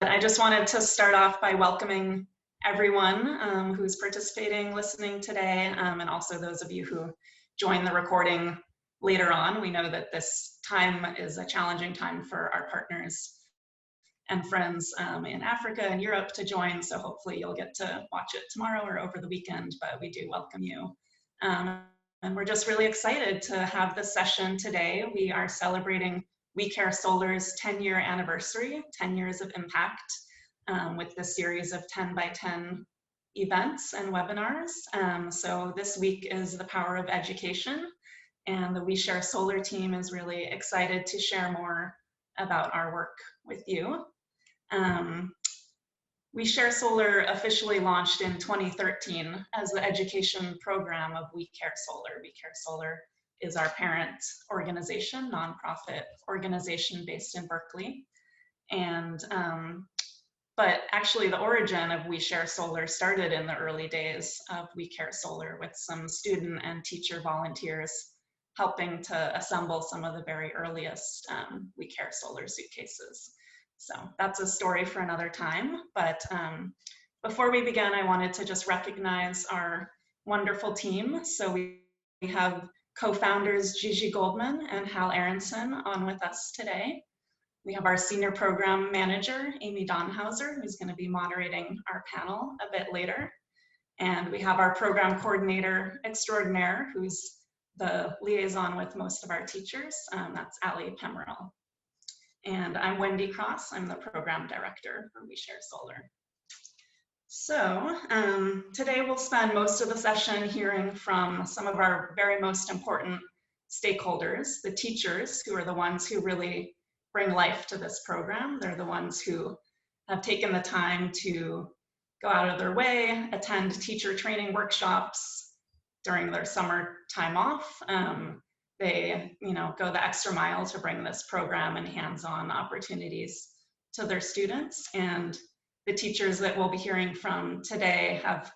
I just wanted to start off by welcoming everyone who's participating, listening today, and also those of you who join the recording later on. We know that this time is a challenging time for our partners and friends in Africa and Europe to join, so hopefully you'll get to watch it tomorrow or over the weekend, but we do welcome you. And we're just really excited to have this session today. We are celebrating We Care Solar's 10-year anniversary, 10 years of impact, with this series of 10 by 10 events and webinars. So this week is the power of education, and the We Share Solar team is really excited to share more about our work with you. We Share Solar officially launched in 2013 as the education program of We Care Solar. We Care Solar is our parent organization, nonprofit organization based in Berkeley. And, but actually the origin of We Share Solar started in the early days of We Care Solar with some student and teacher volunteers helping to assemble some of the very earliest We Care Solar suitcases. So that's a story for another time. But before we begin, I wanted to just recognize our wonderful team. So we have co-founders Gigi Goldman and Hal Aronson on with us today. We have our senior program manager, Amy DONHAUSER, who's going to be moderating our panel a bit later. And we have our program coordinator extraordinaire, who's the liaison with most of our teachers. That's Ali Pemeril. And I'm Wendy Cross. I'm the program director for We Share Solar. So today we'll spend most of the session hearing from some of our very most important stakeholders, the teachers, who are the ones who really bring life to this program. They're the ones who have taken the time to go out of their way, attend teacher training workshops during their summer time off. They, go the extra mile to bring this program and hands-on opportunities to their students. And the teachers that we'll be hearing from today have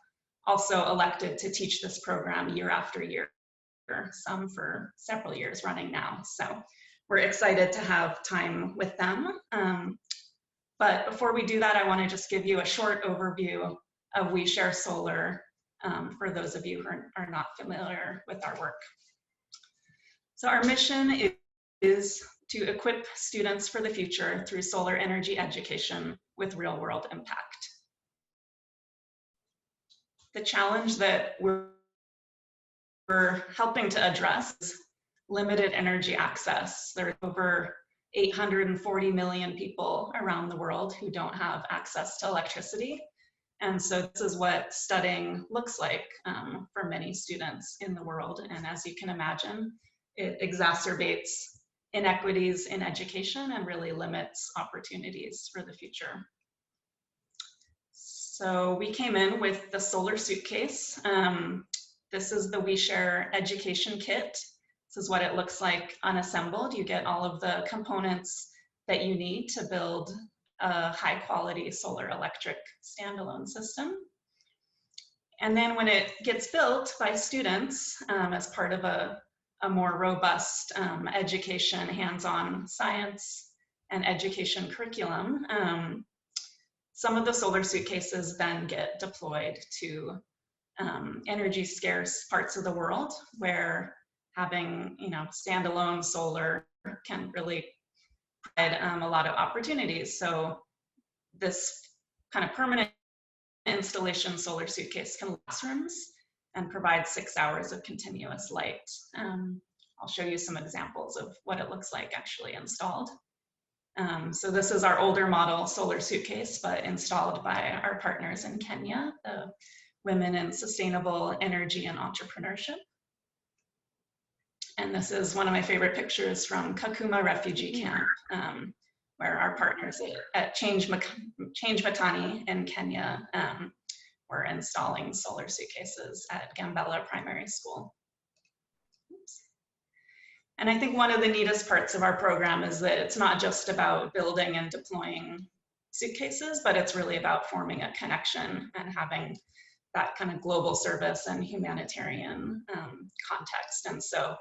also elected to teach this program year after year, some for several years running now. So we're excited to have time with them. But before we do that, I want to just give you a short overview of We Share Solar for those of you who are not familiar with our work. So our mission is to equip students for the future through solar energy education with real-world impact. The challenge that we're helping to address is limited energy access. There are over 840 million people around the world who don't have access to electricity. And so this is what studying looks like for many students in the world. And as you can imagine, it exacerbates inequities in education and really limits opportunities for the future. So we came in with the solar suitcase. This is the We Share education kit. This is what it looks like unassembled. You get all of the components that you need to build a high quality solar electric standalone system. And then when it gets built by students as part of a more robust education, hands-on science and education curriculum, some of the solar suitcases then get deployed to energy scarce parts of the world where having standalone solar can really provide a lot of opportunities. So this kind of permanent installation solar suitcase can last rooms and provide 6 hours of continuous light. I'll show you some examples of what it looks like actually installed. So this is our older model solar suitcase, but installed by our partners in Kenya, the Women in Sustainable Energy and Entrepreneurship. And this is one of my favorite pictures from Kakuma refugee camp, where our partners at Change Matani in Kenya we're installing solar suitcases at Gambella Primary School. Oops. And I think one of the neatest parts of our program is that it's not just about building and deploying suitcases, but it's really about forming a connection and having that kind of global service and humanitarian context. And so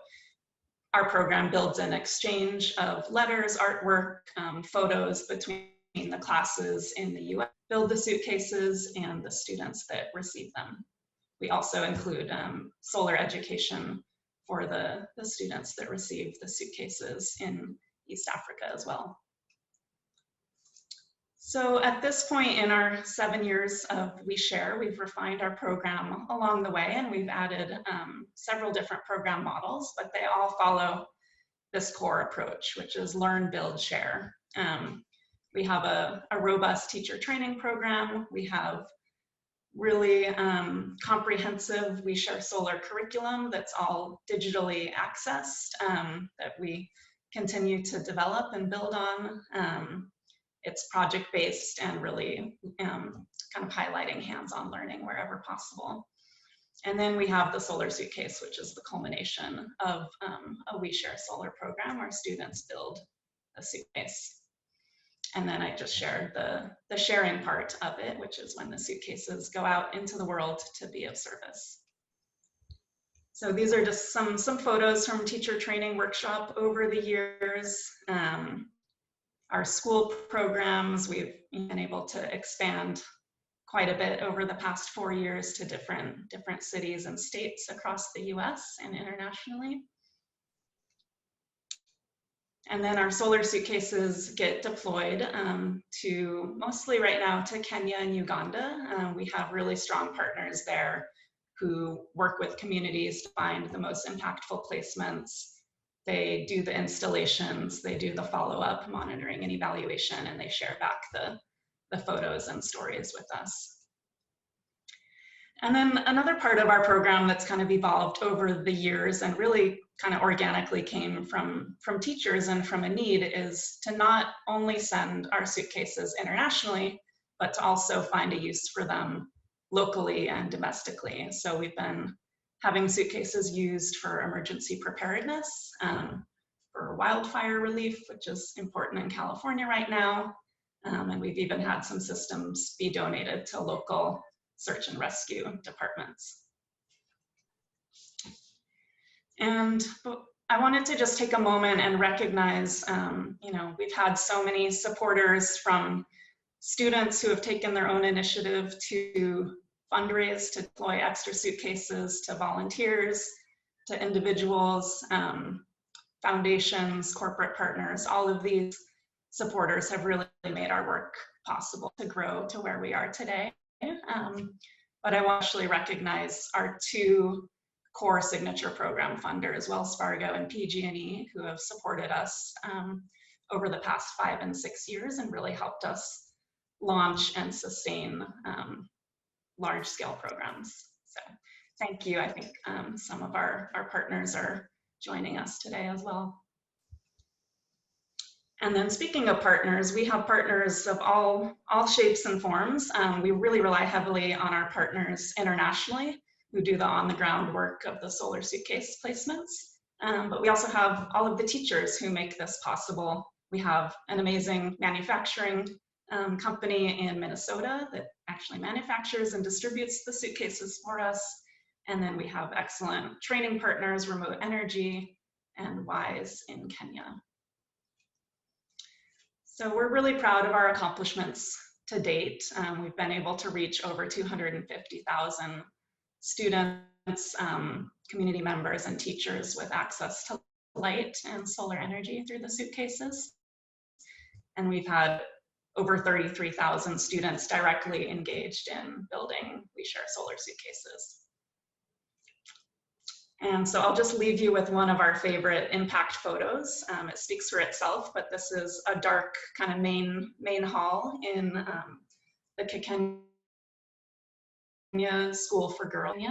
our program builds an exchange of letters, artwork, photos between the classes in the US build the suitcases and the students that receive them. We also include solar education for the students that receive the suitcases in East Africa as well. So at this point in our 7 years of We Share, we've refined our program along the way, and we've added several different program models, but they all follow this core approach, which is learn, build, share. We have a robust teacher training program. We have really comprehensive We Share Solar curriculum that's all digitally accessed that we continue to develop and build on. It's project-based and really kind of highlighting hands-on learning wherever possible. And then we have the Solar Suitcase, which is the culmination of a We Share Solar program. Our students build a suitcase. And then I just shared the sharing part of it, which is when the suitcases go out into the world to be of service. So these are just some photos from teacher training workshop over the years. Our school programs, we've been able to expand quite a bit over the past 4 years to different cities and states across the US and internationally. And then our solar suitcases get deployed to mostly right now to Kenya and Uganda. We have really strong partners there who work with communities to find the most impactful placements. They do the installations, they do the follow-up monitoring and evaluation, and they share back the photos and stories with us. And then another part of our program that's kind of evolved over the years and really kind of organically came from teachers and from a need is to not only send our suitcases internationally, but to also find a use for them locally and domestically. So we've been having suitcases used for emergency preparedness, for wildfire relief, which is important in California right now. And we've even had some systems be donated to local search and rescue departments. And I wanted to just take a moment and recognize, you know, we've had so many supporters, from students who have taken their own initiative to fundraise to deploy extra suitcases, to volunteers, to individuals, foundations, corporate partners. All of these supporters have really made our work possible to grow to where we are today. But I want to actually recognize our two core signature program funders, Wells Fargo and PG&E, who have supported us over the past 5 and 6 years and really helped us launch and sustain large-scale programs. So thank you. I think some of our partners are joining us today as well. And then speaking of partners, we have partners of all shapes and forms. We really rely heavily on our partners internationally who do the on-the-ground work of the solar suitcase placements. But we also have all of the teachers who make this possible. We have an amazing manufacturing company in Minnesota that actually manufactures and distributes the suitcases for us. And then we have excellent training partners, Remote Energy and WISE in Kenya. So we're really proud of our accomplishments to date. We've been able to reach over 250,000 students, community members, and teachers with access to light and solar energy through the suitcases. And we've had over 33,000 students directly engaged in building We Share Solar suitcases. And so I'll just leave you with one of our favorite impact photos. It speaks for itself, but this is a dark kind of main hall in the Kenya School for Girls.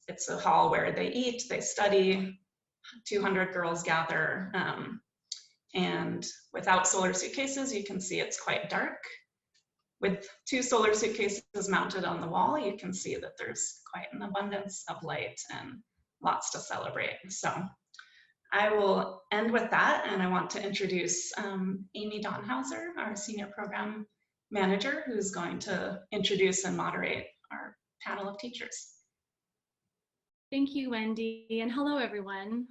It's a hall where they eat, they study, 200 girls gather, and without solar suitcases, you can see it's quite dark. With 2 solar suitcases mounted on the wall, you can see that there's quite an abundance of light and lots to celebrate. So I will end with that, and I want to introduce Amy DONHAUSER, our Senior Program Manager, who's going to introduce and moderate our panel of teachers. Thank you, Wendy, and hello, everyone.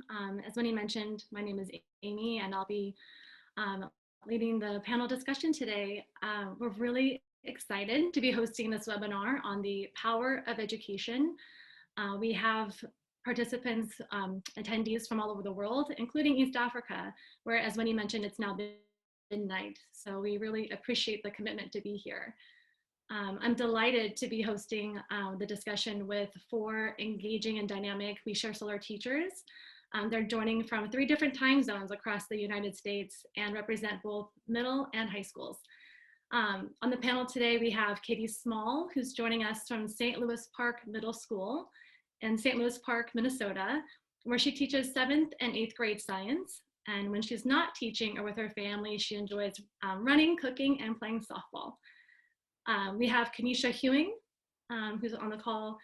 As Wendy mentioned, my name is Amy, and I'll be leading the panel discussion today. We're really excited to be hosting this webinar on the power of education. We have participants, attendees from all over the world, including East Africa, where, as Wendy mentioned, it's now midnight. So we really appreciate the commitment to be here. I'm delighted to be hosting the discussion with 4 engaging and dynamic We Share Solar teachers. They're joining from 3 different time zones across the United States and represent both middle and high schools. On the panel today, we have Katie Small, who's joining us from St. Louis Park Middle School in St. Louis Park, Minnesota, where she teaches 7th and 8th grade science. And when she's not teaching or with her family, she enjoys running, cooking, and playing softball. We have KENISHA HEWING, who's on the call.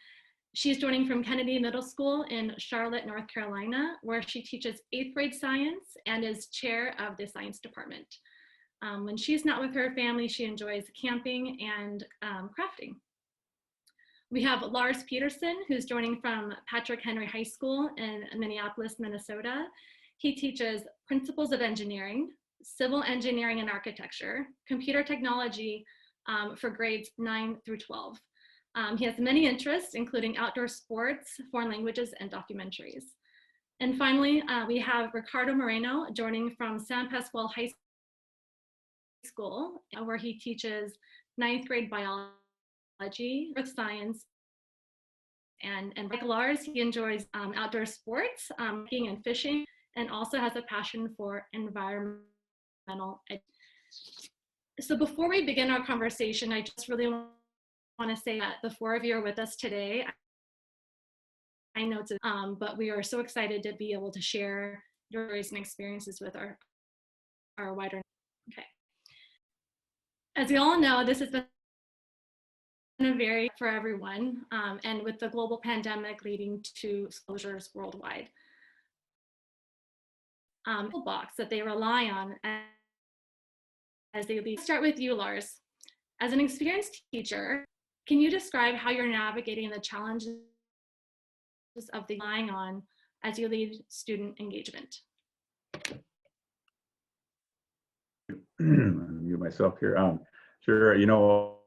She's joining from Kennedy Middle School in Charlotte, North Carolina, where she teaches 8th grade science and is chair of the science department. When she's not with her family, she enjoys camping and crafting. We have LARS Peterson, who's joining from Patrick Henry High School in Minneapolis, Minnesota. He teaches principles of engineering, civil engineering and architecture, computer technology for grades 9 through 12. He has many interests, including outdoor sports, foreign languages, and documentaries. And finally, we have Ricardo Moreno joining from San Pascual High School, where he teaches 9th grade biology, earth science, and like Lars, he enjoys outdoor sports, hiking and fishing, and also has a passion for environmental education. So before we begin our conversation, I just really want to say that the 4 of you are with us today. I know it's, but we are so excited to be able to share your stories and experiences with our wider. Okay. As you all know, this has been a very for everyone, and with the global pandemic leading to closures worldwide. Box that they rely on as they lead. Start with you, Lars. As an experienced teacher, can you describe how you're navigating the challenges of the relying on as you lead student engagement? Mute myself here. Sure. You know,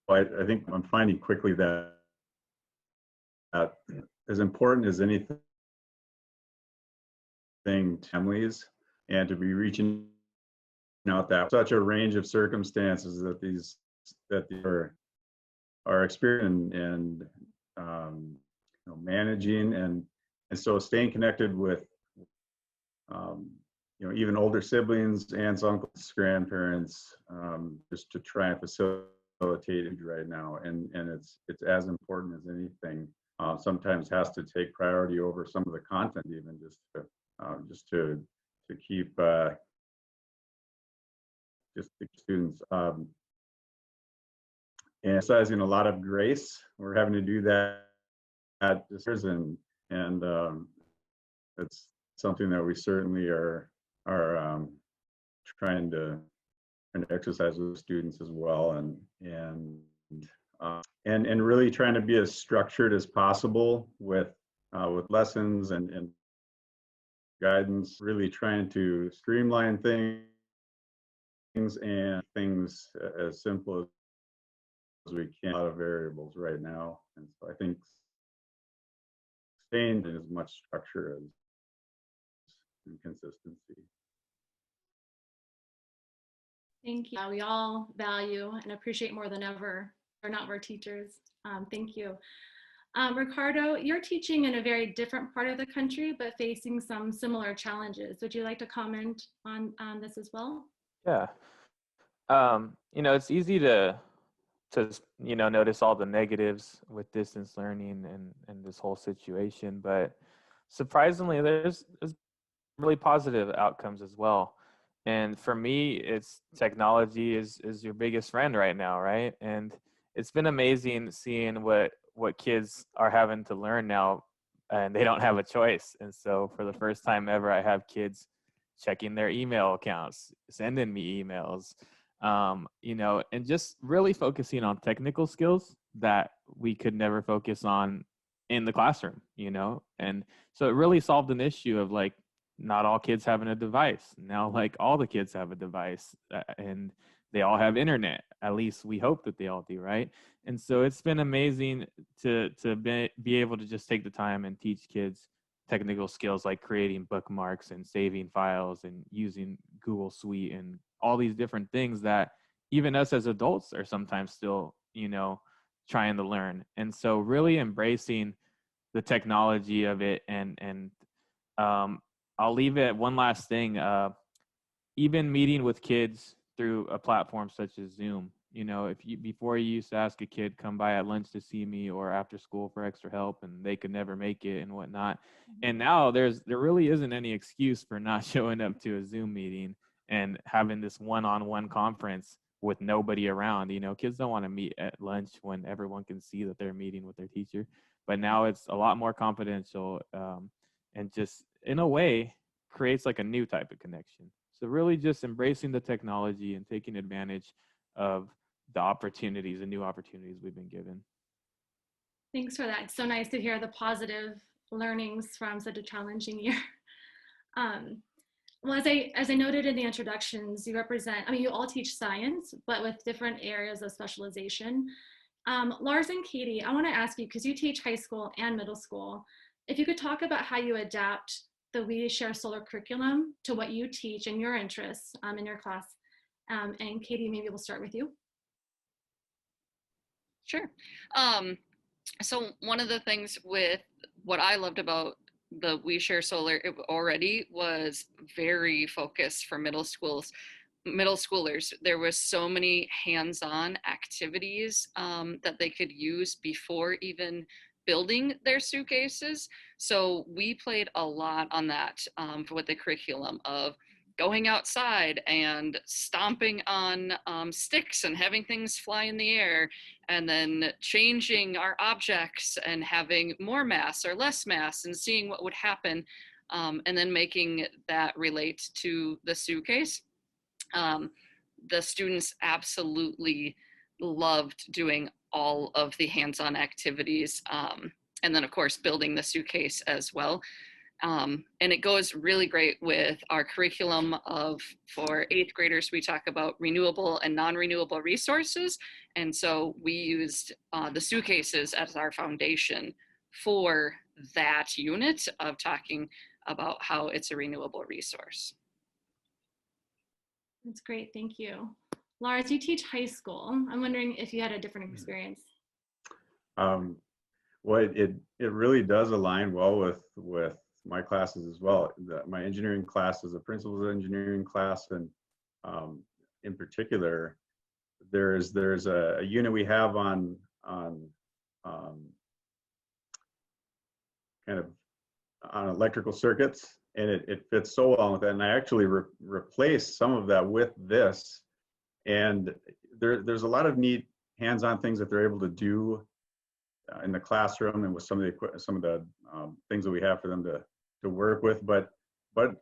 I think I'm finding quickly that as important as anything, families, and to be reaching out that such a range of circumstances that these are experiencing and you know, managing and so staying connected with you know, even older siblings, aunts, uncles, grandparents, just to try and facilitate it right now, and it's as important as anything. Sometimes has to take priority over some of the content, even just to keep just the students emphasizing a lot of grace. We're having to do that at this, and it's something that we certainly are trying to exercise with students as well, and really trying to be as structured as possible with lessons and guidance, really trying to streamline things and things as simple as we can. A lot of variables right now, and so I think staying in as much structure as and consistency. Thank you. We all value and appreciate more than ever our teachers. Thank you. Ricardo, you're teaching in a very different part of the country, but facing some similar challenges. Would you like to comment on this as well? Yeah. You know, it's easy to you know, notice all the negatives with distance learning and this whole situation, but surprisingly, there's really positive outcomes as well. And for me, it's technology is your biggest friend right now, right? And it's been amazing seeing what kids are having to learn now, and they don't have a choice. And so for the first time ever, I have kids checking their email accounts, sending me emails, you know, and just really focusing on technical skills that we could never focus on in the classroom, you know? And so it really solved an issue of like, not all kids having a device. Now, like, all the kids have a device, and they all have internet. At least we hope that they all do, right? And so it's been amazing to be able to just take the time and teach kids technical skills like creating bookmarks and saving files and using Google Suite and all these different things that even us as adults are sometimes still, trying to learn. And so really embracing the technology of it. And I'll leave it one last thing. Even meeting with kids through a platform such as Zoom, before you used to ask a kid, come by at lunch to see me or after school for extra help, and they could never make it and whatnot. And now there really isn't any excuse for not showing up to a Zoom meeting and having this one-on-one conference with nobody around. Kids don't want to meet at lunch when everyone can see that they're meeting with their teacher. But now it's a lot more confidential, and just in a way creates like a new type of connection. So really just embracing the technology and taking advantage of the opportunities and new opportunities we've been given. Thanks for that. It's so nice to hear the positive learnings from such a challenging year. Well, as I noted in the introductions, you all teach science, but with different areas of specialization. Lars and Katie, I want to ask you, because you teach high school and middle school, if you could talk about how you adapt the We Share Solar curriculum to what you teach and your interests in your class. And Katie, maybe we'll start with you. Sure. So one of the things with what I loved about the We Share Solar, it already was very focused for middle schoolers. There was so many hands-on activities that they could use before even building their suitcases. So we played a lot on that with the curriculum of going outside and stomping on sticks and having things fly in the air, and then changing our objects and having more mass or less mass and seeing what would happen, and then making that relate to the suitcase. The students absolutely loved doing all of the hands-on activities, and then of course building the suitcase as well. And it goes really great with our curriculum for 8th graders, we talk about renewable and non-renewable resources. And so we used the suitcases as our foundation for that unit of talking about how it's a renewable resource. That's great, thank you. Lars, you teach high school. I'm wondering if you had a different experience. Well, it really does align well with my classes as well. My engineering class is a principles engineering class, and in particular, there's a unit we have on kind of on electrical circuits, and it fits so well with that. And I actually replaced some of that with this, and there's a lot of neat hands-on things that they're able to do in the classroom and with some of the things that we have for them to work with, but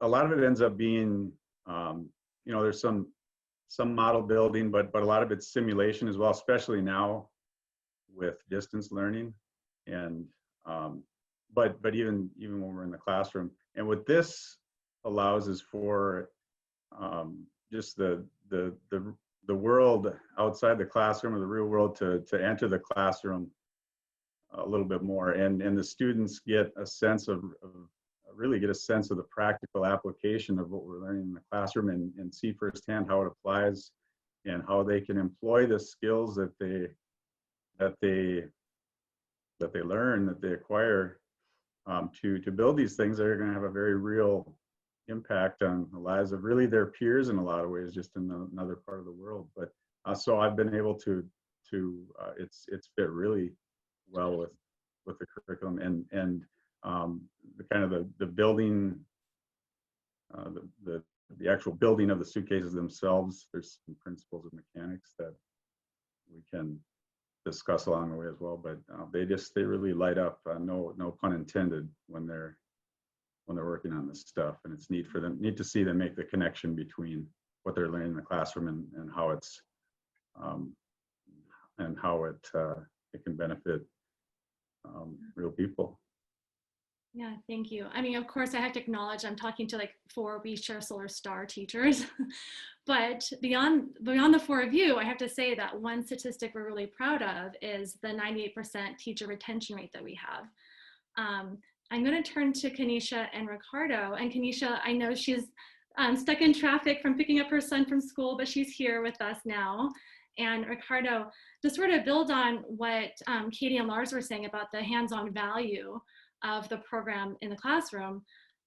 a lot of it ends up being, there's some model building, but a lot of it's simulation as well, especially now with distance learning, and but even when we're in the classroom. And what this allows is for just the world outside the classroom, or the real world, to enter the classroom a little bit more, and the students get a sense of the practical application of what we're learning in the classroom, and see firsthand how it applies and how they can employ the skills that they learn, that they acquire, to build these things that are going to have a very real impact on the lives of really their peers in a lot of ways, just in another part of the world. But so I've been able to it's fit really well with the curriculum, and the kind of the building, the actual building of the suitcases themselves. There's some principles of mechanics that we can discuss along the way as well, but they really light up, no pun intended, when they're working on this stuff. And it's neat to see them make the connection between what they're learning in the classroom and how it's it can benefit real people. Yeah, thank you. I mean, of course, I have to acknowledge I'm talking to like 4 We Share Solar Star teachers, but beyond the 4 of you, I have to say that one statistic we're really proud of is the 98% teacher retention rate that we have. I'm going to turn to Kenisha and Ricardo. And Kenisha, I know she's stuck in traffic from picking up her son from school, but she's here with us now. And Ricardo, to sort of build on what Katie and Lars were saying about the hands-on value of the program in the classroom.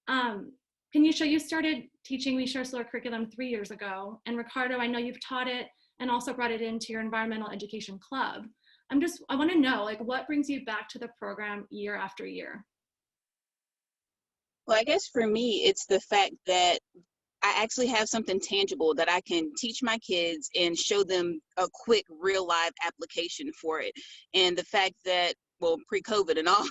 Kenisha, you started teaching We Share Solar curriculum 3 years ago. And Ricardo, I know you've taught it and also brought it into your environmental education club. I want to know, like, what brings you back to the program year after year? Well, I guess for me, it's the fact that I actually have something tangible that I can teach my kids and show them a quick real live application for it. And the fact that, well, pre-COVID and all,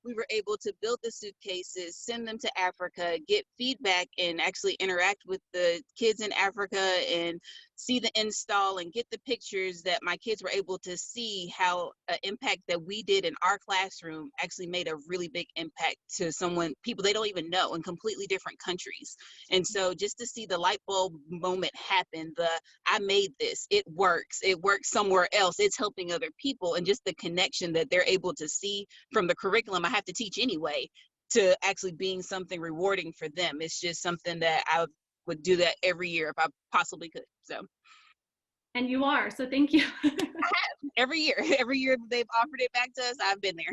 we were able to build the suitcases, send them to Africa, get feedback, and actually interact with the kids in Africa and see the install and get the pictures, that my kids were able to see how an impact that we did in our classroom actually made a really big impact to people they don't even know in completely different countries. And so just to see the light bulb moment happen, I made this, it works somewhere else, it's helping other people, and just the connection that they're able to see from the curriculum I have to teach anyway to actually being something rewarding for them. It's just something that I would do that every year if I possibly could. So, and you are, so thank you. I have every year they've offered it back to us, I've been there.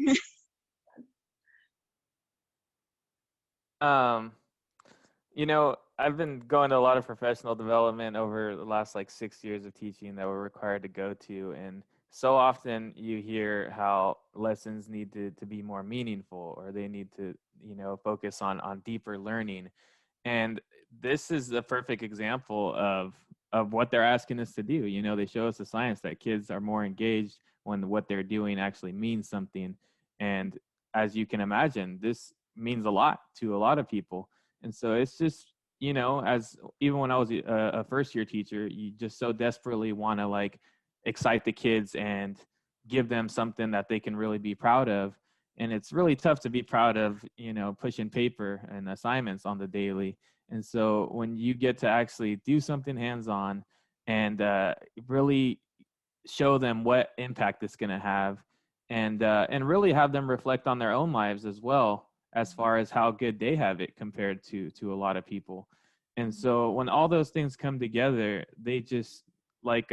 You know, I've been going to a lot of professional development over the last like 6 years of teaching that we're required to go to, and so often you hear how lessons need to be more meaningful, or they need to, you know, focus on deeper learning. And this is a perfect example of what they're asking us to do. You know, they show us the science that kids are more engaged when what they're doing actually means something. And as you can imagine, this means a lot to a lot of people. And so it's just, you know, as even when I was a first year teacher, you just so desperately want to like excite the kids and give them something that they can really be proud of. And it's really tough to be proud of, you know, pushing paper and assignments on the daily. And so when you get to actually do something hands-on and really show them what impact it's going to have, and really have them reflect on their own lives as well, as far as how good they have it compared to a lot of people. And so when all those things come together, they just, like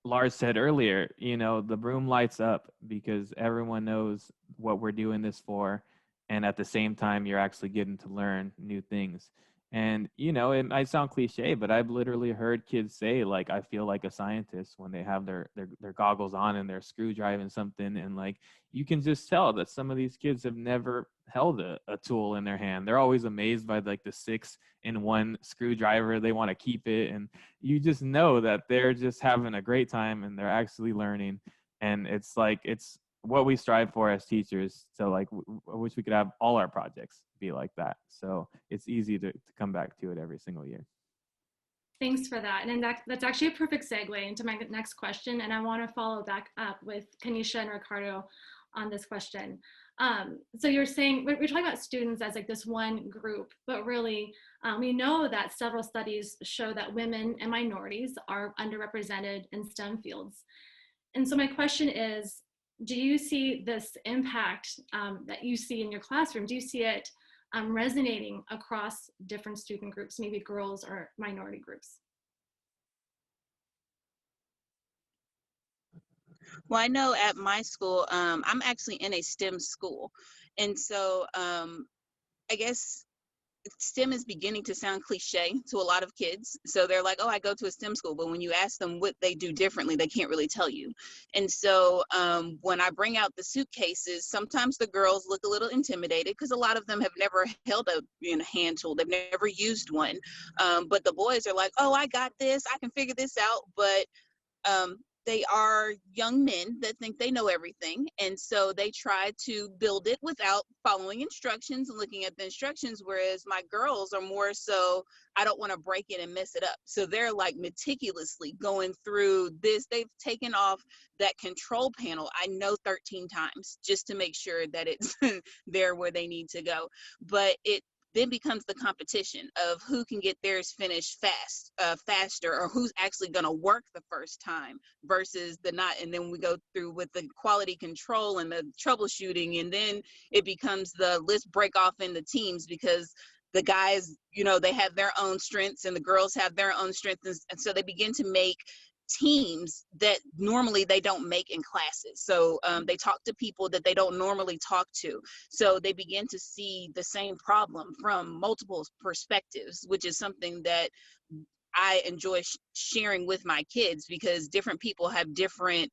Lars said earlier, you know, the room lights up because everyone knows what we're doing this for. And at the same time, you're actually getting to learn new things. And, you know, it might sound cliche, but I've literally heard kids say, like, I feel like a scientist when they have their goggles on and they're screw driving something. And like, you can just tell that some of these kids have never held a tool in their hand. They're always amazed by like the 6-in-1 screwdriver. They want to keep it. And you just know that they're just having a great time and they're actually learning. And it's like, it's what we strive for as teachers. So like, I wish we could have all our projects be like that. So it's easy to come back to it every single year. Thanks for that. And that's actually a perfect segue into my next question. And I want to follow back up with Kenisha and Ricardo on this question. So you're saying, we're talking about students as like this one group, but really we know that several studies show that women and minorities are underrepresented in STEM fields. And so my question is, do you see this impact that you see in your classroom? Do you see it resonating across different student groups, maybe girls or minority groups? Well, I know at my school, I'm actually in a STEM school. And so I guess STEM is beginning to sound cliche to a lot of kids. So they're like, oh, I go to a STEM school. But when you ask them what they do differently, they can't really tell you. And so when I bring out the suitcases, sometimes the girls look a little intimidated because a lot of them have never held a hand tool. They've never used one. But the boys are like, oh, I got this. I can figure this out. But they are young men that think they know everything. And so they try to build it without following instructions and looking at the instructions. Whereas my girls are more so, I don't want to break it and mess it up. So they're like meticulously going through this. They've taken off that control panel, I know 13 times just to make sure that it's there where they need to go. But it then becomes the competition of who can get theirs finished faster, or who's actually going to work the first time versus the not. And then we go through with the quality control and the troubleshooting, and then it becomes the let's break off into teams, because the guys, you know, they have their own strengths and the girls have their own strengths, and so they begin to make teams that normally they don't make in classes. So they talk to people that they don't normally talk to. So they begin to see the same problem from multiple perspectives, which is something that I enjoy sharing with my kids, because different people have different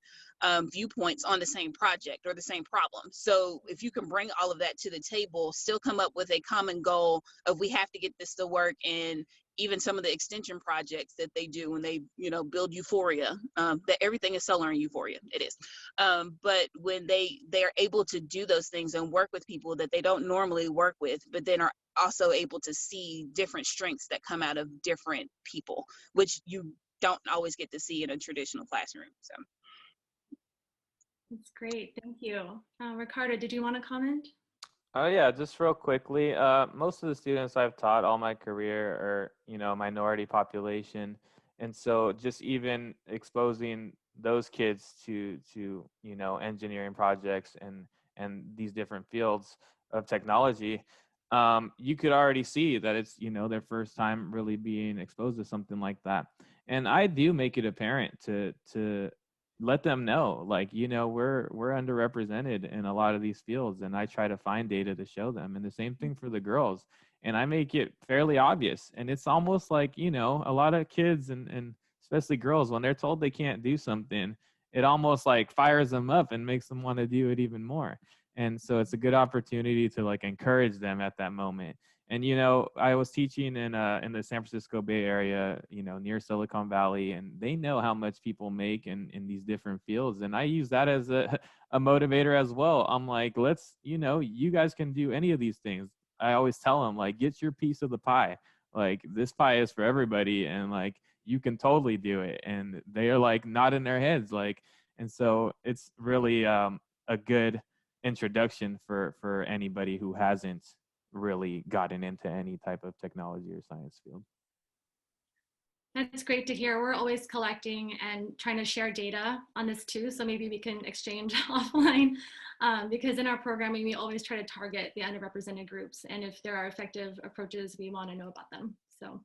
viewpoints on the same project or the same problem. So if you can bring all of that to the table, still come up with a common goal of we have to get this to work. And even some of the extension projects that they do when they, you know, build Euphoria, that everything is solar in Euphoria, it is. But when they're able to do those things and work with people that they don't normally work with, but then are also able to see different strengths that come out of different people, which you don't always get to see in a traditional classroom. So. That's great. Thank you. Ricardo, did you want to comment? Oh yeah, just real quickly. Most of the students I've taught all my career are, you know, minority population, and so just even exposing those kids to you know, engineering projects and these different fields of technology, you could already see that it's, you know, their first time really being exposed to something like that. And I do make it apparent to let them know, like, you know, we're underrepresented in a lot of these fields, and I try to find data to show them. And the same thing for the girls, and I make it fairly obvious. And it's almost like, you know, a lot of kids and especially girls, when they're told they can't do something, it almost like fires them up and makes them want to do it even more. And so it's a good opportunity to like encourage them at that moment. And, you know, I was teaching in the San Francisco Bay Area, you know, near Silicon Valley, and they know how much people make in these different fields. And I use that as a motivator as well. I'm like, let's, you know, you guys can do any of these things. I always tell them, like, get your piece of the pie. Like, this pie is for everybody, and like, you can totally do it. And they are like nodding their heads, like, and so it's really a good introduction for anybody who hasn't really gotten into any type of technology or science field. That's great to hear. We're always collecting and trying to share data on this too, so maybe we can exchange offline, because in our programming, we always try to target the underrepresented groups, and if there are effective approaches, we want to know about them. So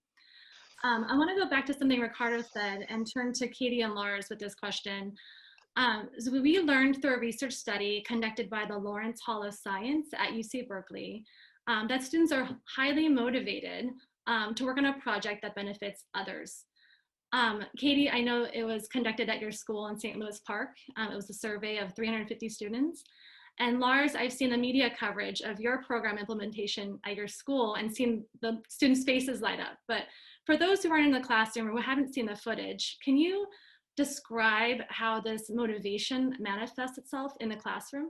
I want to go back to something Ricardo said and turn to Katie and Lars with this question. So we learned through a research study conducted by the Lawrence Hall of Science at UC Berkeley that students are highly motivated to work on a project that benefits others. Katie, I know it was conducted at your school in St. Louis Park. It was a survey of 350 students. And Lars, I've seen the media coverage of your program implementation at your school and seen the students' faces light up. But for those who aren't in the classroom or who haven't seen the footage, can you describe how this motivation manifests itself in the classroom?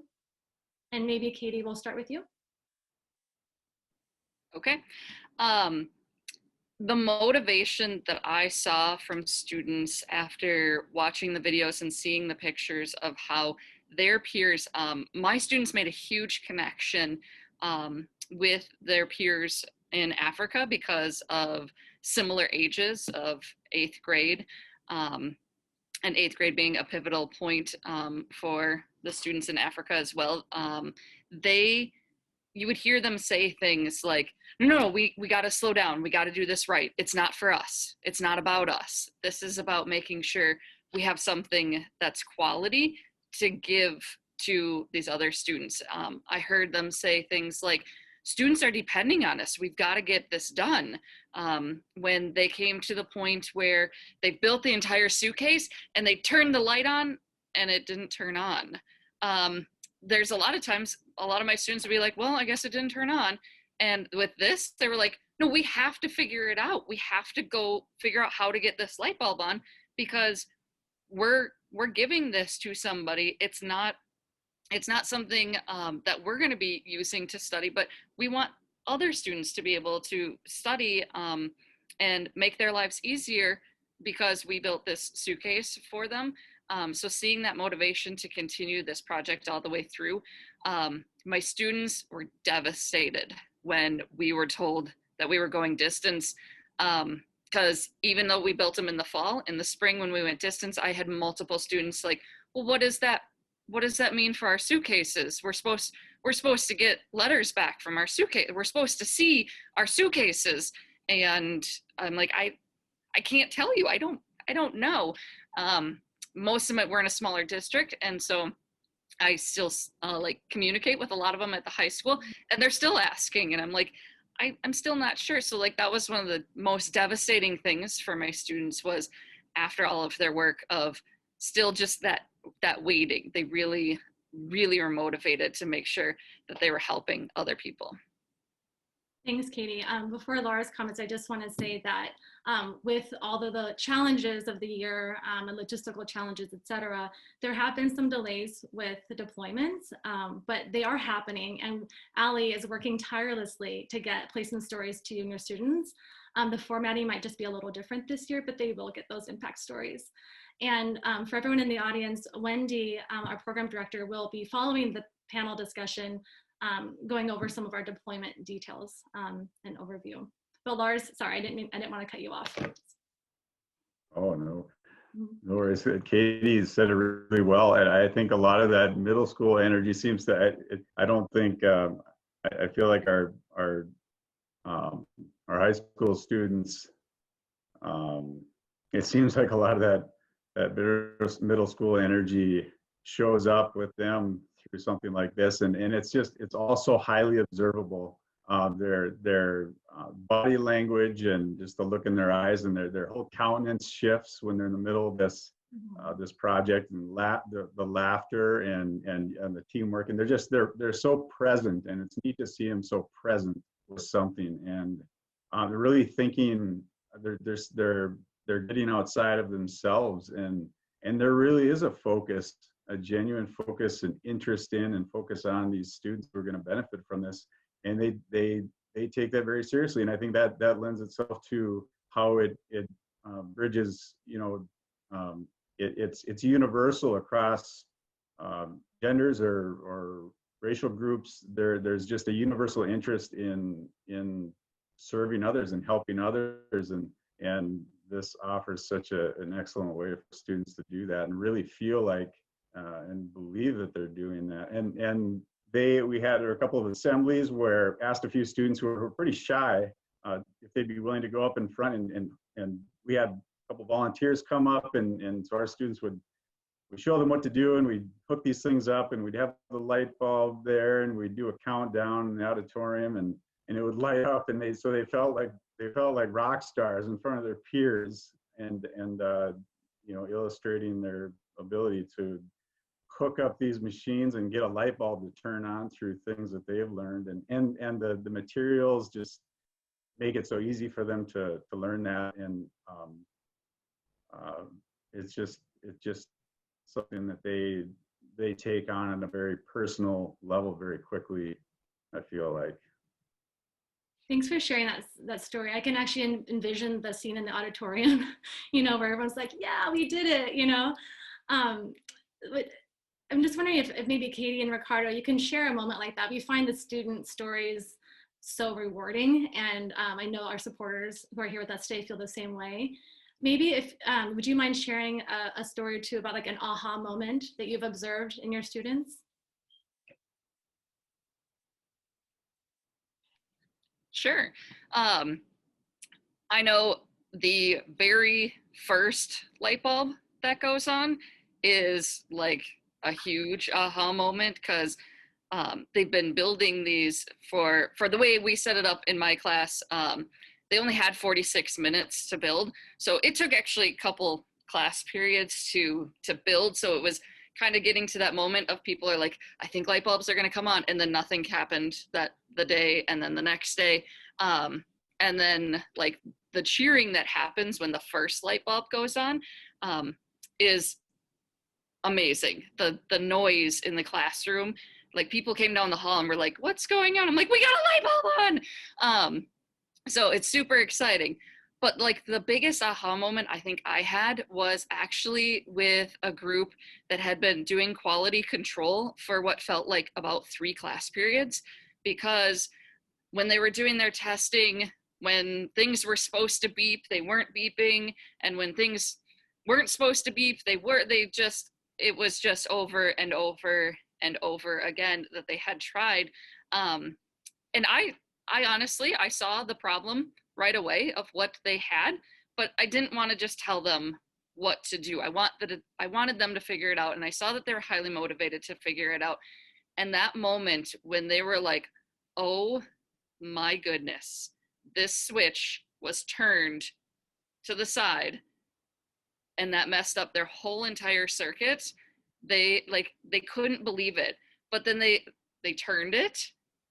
And maybe Katie, we'll start with you. Okay. The motivation that I saw from students after watching the videos and seeing the pictures of how their peers, my students made a huge connection with their peers in Africa because of similar ages of 8th grade, and 8th grade being a pivotal point for the students in Africa as well. You would hear them say things like, no, we got to slow down. We got to do this right. It's not for us. It's not about us. This is about making sure we have something that's quality to give to these other students. I heard them say things like, students are depending on us. We've got to get this done. When they came to the point where they built the entire suitcase and they turned the light on and it didn't turn on. There's a lot of times, a lot of my students would be like, well, I guess it didn't turn on. And with this, they were like, no, we have to figure it out. We have to go figure out how to get this light bulb on because we're we're giving this to somebody. It's not something that we're going to be using to study, but we want other students to be able to study and make their lives easier because we built this suitcase for them. So seeing that motivation to continue this project all the way through, my students were devastated when we were told that we were going distance. Because even though we built them in the fall, in the spring when we went distance, I had multiple students like, well, what does that mean for our suitcases? We're supposed to get letters back from our suitcase. We're supposed to see our suitcases. And I'm like, I can't tell you. I don't know. Most of them we're in a smaller district, and so I still like communicate with a lot of them at the high school, and they're still asking, and I'm like, I'm still not sure. So like that was one of the most devastating things for my students, was after all of their work of still just that waiting. They really are motivated to make sure that they were helping other people. Thanks, Katie. Before Laura's comments, I just want to say that with all of the challenges of the year and logistical challenges, et cetera, there have been some delays with the deployments, but they are happening. And Allie is working tirelessly to get placement stories to you and your students. The formatting might just be a little different this year, but they will get those impact stories. And for everyone in the audience, Wendy, our program director, will be following the panel discussion, going over some of our deployment details and overview. But Lars, sorry, I didn't want to cut you off. Oh, no. No worries. Katie said it really well. And I think a lot of that middle school energy seems to, I don't think, I feel like our high school students, it seems like a lot of that middle school energy shows up with them through something like this, and it's also highly observable. Their body language and just the look in their eyes, and their whole countenance shifts when they're in the middle of this this project, and the laughter and the teamwork, and they're so present, and it's neat to see them so present with something, and they're really thinking. They're getting outside of themselves, and there really is a genuine focus and interest in and focus on these students who are going to benefit from this, and they take that very seriously. And I think that lends itself to how it bridges, it's universal across genders or racial groups. There's just a universal interest in serving others and helping others, and this offers such an excellent way for students to do that and really feel like and believe that they're doing that. And we had a couple of assemblies where asked a few students who were pretty shy if they'd be willing to go up in front, and we had a couple volunteers come up, and so our students would show them what to do, and we'd hook these things up, and we'd have the light bulb there, and we'd do a countdown in the auditorium, and it would light up, and they felt like rock stars in front of their peers, and illustrating their ability to hook up these machines and get a light bulb to turn on through things that they've learned, and the materials just make it so easy for them to learn that, and it's just something that they take on a very personal level very quickly, I feel like. Thanks for sharing that story. I can actually envision the scene in the auditorium, where everyone's like, yeah, we did it, But I'm just wondering if maybe Katie and Ricardo, you can share a moment like that. We find the student stories so rewarding, and I know our supporters who are here with us today feel the same way. Maybe would you mind sharing a story or two about like an aha moment that you've observed in your students? Sure. I know the very first light bulb that goes on is like a huge aha moment, because they've been building these for the way we set it up in my class. They only had 46 minutes to build, so it took actually a couple class periods to build. So it was kind of getting to that moment of people are like, I think light bulbs are going to come on, and then nothing happened the day, and then the next day, and then like the cheering that happens when the first light bulb goes on is amazing. The noise in the classroom, like people came down the hall and were like, what's going on? I'm like, we got a light bulb on. So it's super exciting. But like the biggest aha moment I think I had was actually with a group that had been doing quality control for what felt like about 3 class periods, because when they were doing their testing, when things were supposed to beep, they weren't beeping, and when things weren't supposed to beep, it was just over and over and over again that they had tried. And I honestly, I saw the problem right away of what they had, but I didn't want to just tell them what to do. I wanted them to figure it out, and I saw that they were highly motivated to figure it out. And that moment when they were like, oh my goodness, this switch was turned to the side and that messed up their whole entire circuit, they couldn't believe it. But then they turned it,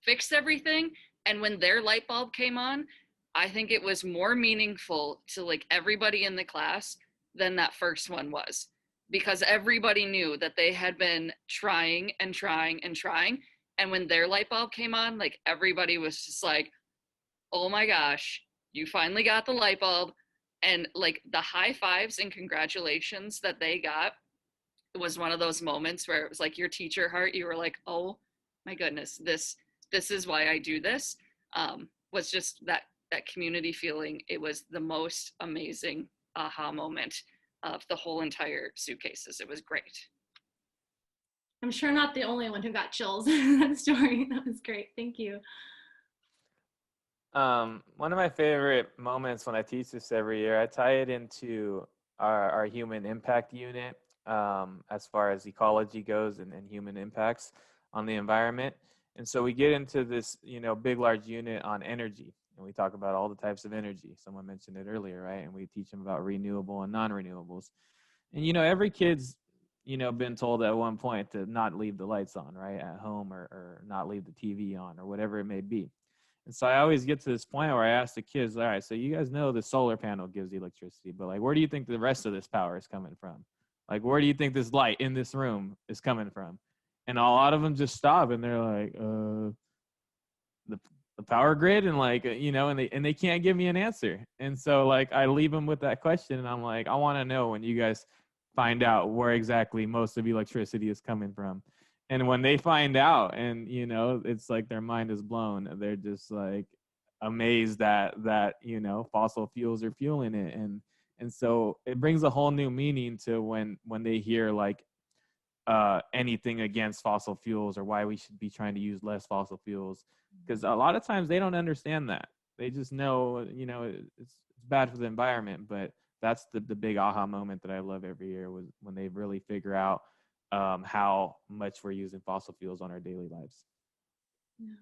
fixed everything, and when their light bulb came on, I think it was more meaningful to like everybody in the class than that first one was, because everybody knew that they had been trying and trying and trying, and when their light bulb came on, like everybody was just like, oh my gosh, you finally got the light bulb. And like the high fives and congratulations that they got, it was one of those moments where it was like your teacher heart, you were like, oh my goodness, this is why I do this. Was just that community feeling. It was the most amazing aha moment of the whole entire suitcases. It was great. I'm sure not the only one who got chills in that story. That was great. Thank you. One of my favorite moments when I teach this every year, I tie it into our human impact unit, as far as ecology goes and human impacts on the environment. And so we get into this, big, large unit on energy, and we talk about all the types of energy. Someone mentioned it earlier, right? And we teach them about renewable and non-renewables. And, every kid's, been told at one point to not leave the lights on, right, at home, or not leave the TV on, or whatever it may be. And so I always get to this point where I ask the kids, all right, so you guys know the solar panel gives you electricity, but like, where do you think the rest of this power is coming from? Like, where do you think this light in this room is coming from? And a lot of them just stop and they're like, the power grid, and like, and they can't give me an answer. And so like, I leave them with that question, and I'm like, I want to know when you guys find out where exactly most of electricity is coming from. And when they find out, and it's like their mind is blown, they're just like amazed that fossil fuels are fueling it. And so it brings a whole new meaning to when they hear like anything against fossil fuels, or why we should be trying to use less fossil fuels, because a lot of times they don't understand that. They just know it's bad for the environment. But that's the big aha moment that I love every year, was when they really figure out how much we're using fossil fuels on our daily lives. Yeah.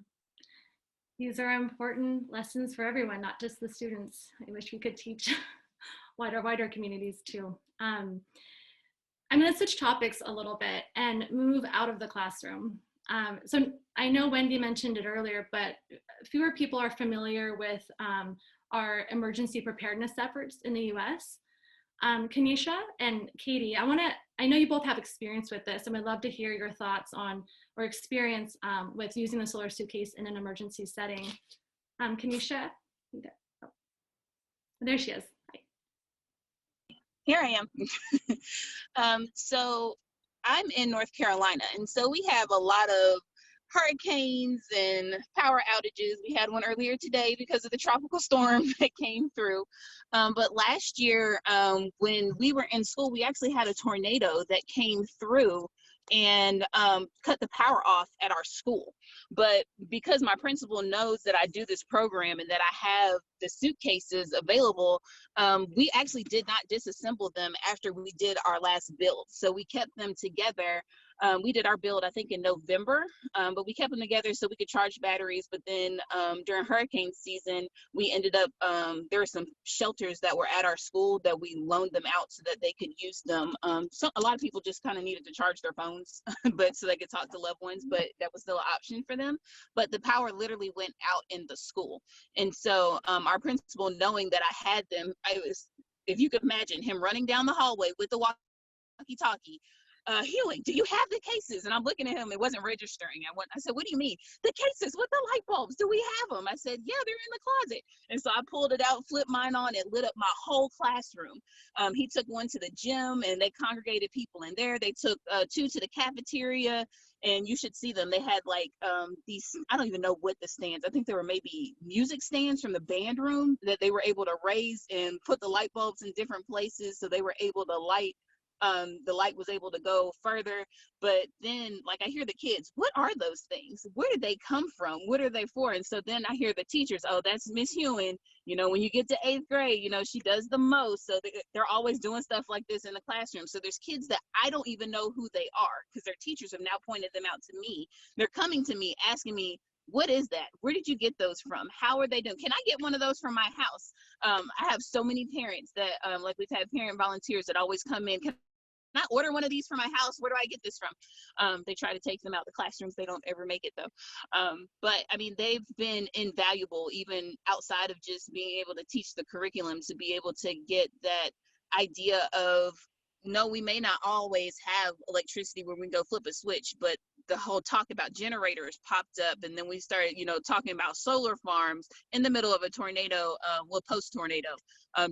These are important lessons for everyone, not just the students. I wish we could teach wider communities too. I'm going to switch topics a little bit and move out of the classroom. So I know Wendy mentioned it earlier, but fewer people are familiar with our emergency preparedness efforts in the US. KENISHA and Katie, I know you both have experience with this, and I'd love to hear your thoughts on, or experience with using the solar suitcase in an emergency setting. KENISHA, oh, there she is. Hi. Here I am. So I'm in North Carolina, and so we have a lot of hurricanes and power outages. We had one earlier today because of the tropical storm that came through. But last year, when we were in school, we actually had a tornado that came through and cut the power off at our school. But because my principal knows that I do this program and that I have the suitcases available, we actually did not disassemble them after we did our last build. So we kept them together. We did our build, I think, in November, but we kept them together so we could charge batteries. But then during hurricane season, we ended up, there were some shelters that were at our school that we loaned them out so that they could use them. So a lot of people just kind of needed to charge their phones, but so they could talk to loved ones, but that was still an option for them. But the power literally went out in the school. And so our principal, knowing that I had them, if you could imagine him running down the hallway with the walkie-talkie, Hewing, do you have the cases? And I'm looking at him, it wasn't registering. I said, what do you mean? The cases with the light bulbs, do we have them? I said, yeah, they're in the closet. And so I pulled it out, flipped mine on, it lit up my whole classroom. He took one to the gym, and they congregated people in there. They took 2 to the cafeteria, and you should see them. They had like these, I don't even know what the stands, I think there were maybe music stands from the band room that they were able to raise and put the light bulbs in different places, so they were able to light, the light was able to go further. But then, like, I hear the kids, what are those things? Where did they come from? What are they for? And so then I hear the teachers, oh, that's Miss Hewing. You know, when you get to 8th grade, you know, she does the most. So they're always doing stuff like this in the classroom. So there's kids that I don't even know who they are, because their teachers have now pointed them out to me. They're coming to me asking me, what is that? Where did you get those from? How are they doing? Can I get one of those from my house? I have so many parents that, like, we've had parent volunteers that always come in. Can I order one of these for my house? Where do I get this from? They try to take them out the classrooms. They don't ever make it though. But I mean, they've been invaluable, even outside of just being able to teach the curriculum, to be able to get that idea of, no, we may not always have electricity where we can go flip a switch, but the whole talk about generators popped up. And then we started, you know, talking about solar farms in the middle of a tornado, well, post-tornado,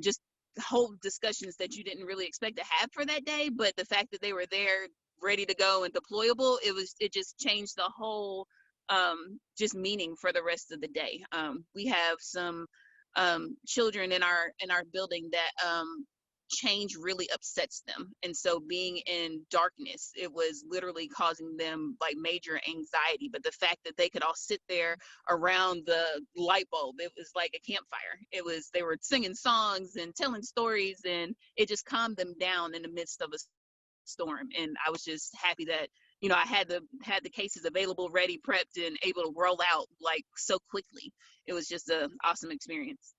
just whole discussions that you didn't really expect to have for that day. But the fact that they were there ready to go and deployable, it just changed the whole just meaning for the rest of the day. We have some children in our building that change really upsets them, and so being in darkness, it was literally causing them like major anxiety. But the fact that they could all sit there around the light bulb, it was like a campfire. They were singing songs and telling stories, and it just calmed them down in the midst of a storm. And I was just happy that, you know, I had the cases available, ready, prepped, and able to roll out like so quickly. It was just an awesome experience.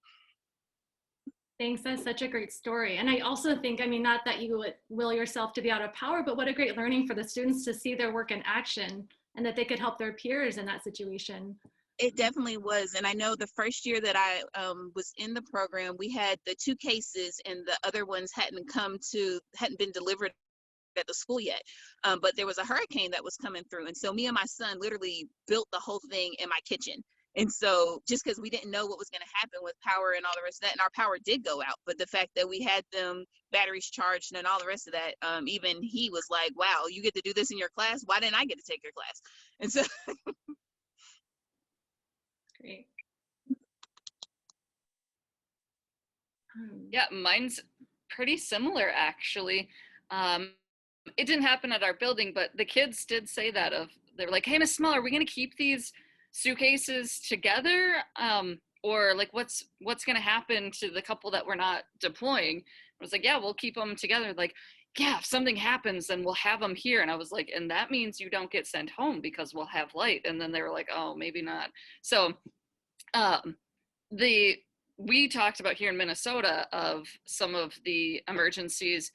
Thanks, that's such a great story. And I also think, I mean, not that you would will yourself to be out of power, but what a great learning for the students to see their work in action, and that they could help their peers in that situation. It definitely was. And I know the first year that I was in the program, we had the 2 cases, and the other ones hadn't been delivered at the school yet. But there was a hurricane that was coming through. And so me and my son literally built the whole thing in my kitchen. And so just because we didn't know what was going to happen with power and all the rest of that, and our power did go out, but the fact that we had them batteries charged and all the rest of that, even he was like, wow, you get to do this in your class? Why didn't I get to take your class? And so Great. Yeah, mine's pretty similar, actually. It didn't happen at our building, but the kids did say that they were like, hey, Miss Small, are we going to keep these suitcases together? Or like, what's going to happen to the couple that we're not deploying? I was like, yeah, we'll keep them together. Like, yeah, if something happens, then we'll have them here. And I was like, and that means you don't get sent home because we'll have light. And then they were like, oh, maybe not. So we talked about here in Minnesota of some of the emergencies,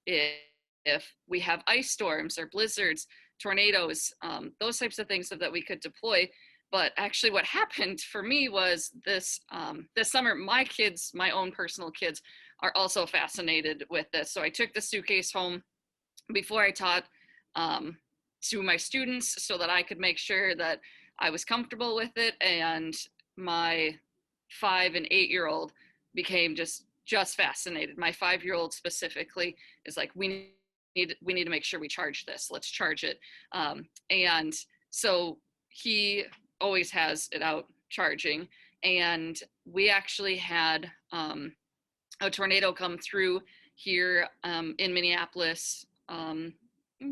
if we have ice storms or blizzards, tornadoes, those types of things, so that we could deploy. But actually what happened for me was this summer, my own personal kids, are also fascinated with this. So I took the suitcase home before I taught to my students, so that I could make sure that I was comfortable with it. And my 5 and 8-year-old became just fascinated. My 5-year-old specifically is like, we need to make sure we charge this. Let's charge it. And so he always has it out charging. And we actually had a tornado come through here in Minneapolis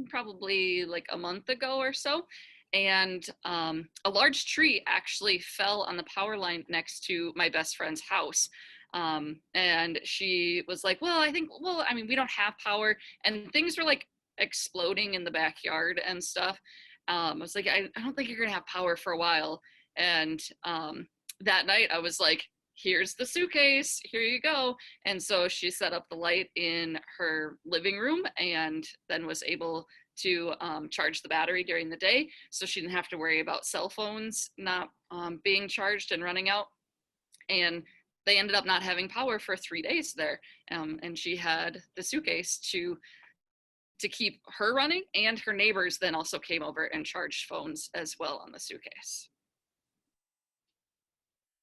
probably like a month ago or so. And a large tree actually fell on the power line next to my best friend's house. And she was like, I mean, we don't have power, and things were like exploding in the backyard and stuff. I was like, I don't think you're gonna have power for a while. And that night I was like, here's the suitcase, here you go. And so she set up the light in her living room, and then was able to charge the battery during the day, so she didn't have to worry about cell phones not being charged and running out. And they ended up not having power for 3 days there. And she had the suitcase to to keep her running, and her neighbors then also came over and charged phones as well on the suitcase.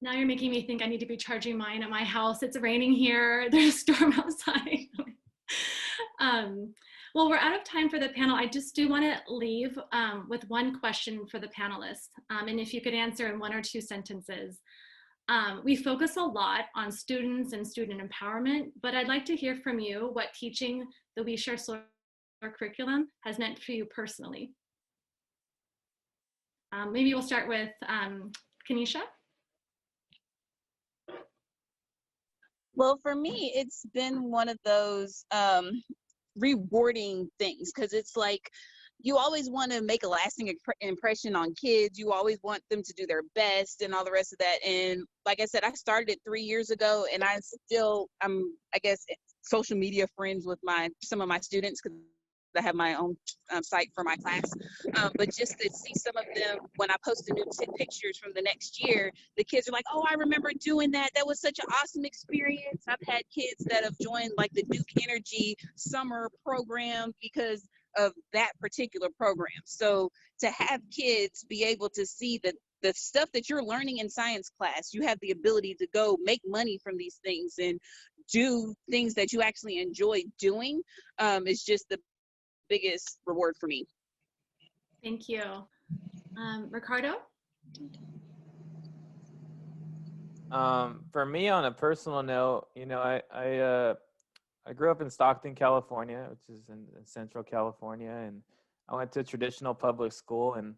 Now you're making me think I need to be charging mine at my house. It's raining here. There's a storm outside. Well, we're out of time for the panel. I just do want to leave with one question for the panelists. And if you could answer in 1 or 2 sentences. We focus a lot on students and student empowerment, but I'd like to hear from you what teaching the We Share Solar curriculum has meant for you personally. Maybe we'll start with KENISHA. Well, for me, it's been one of those rewarding things, because it's like you always want to make a lasting impression on kids. You always want them to do their best and all the rest of that. And like I said, I started it 3 years ago, and I'm I guess social media friends with some of my students, because I have my own site for my class. But just to see some of them, when I post the new pictures from the next year, the kids are like, oh, I remember doing that. That was such an awesome experience. I've had kids that have joined like the Duke Energy summer program because of that particular program. So to have kids be able to see that the stuff that you're learning in science class, you have the ability to go make money from these things and do things that you actually enjoy doing, is just the biggest reward for me. Thank you. Ricardo? For me, on a personal note, you know, I grew up in Stockton, California, which is in Central California, and I went to traditional public school, and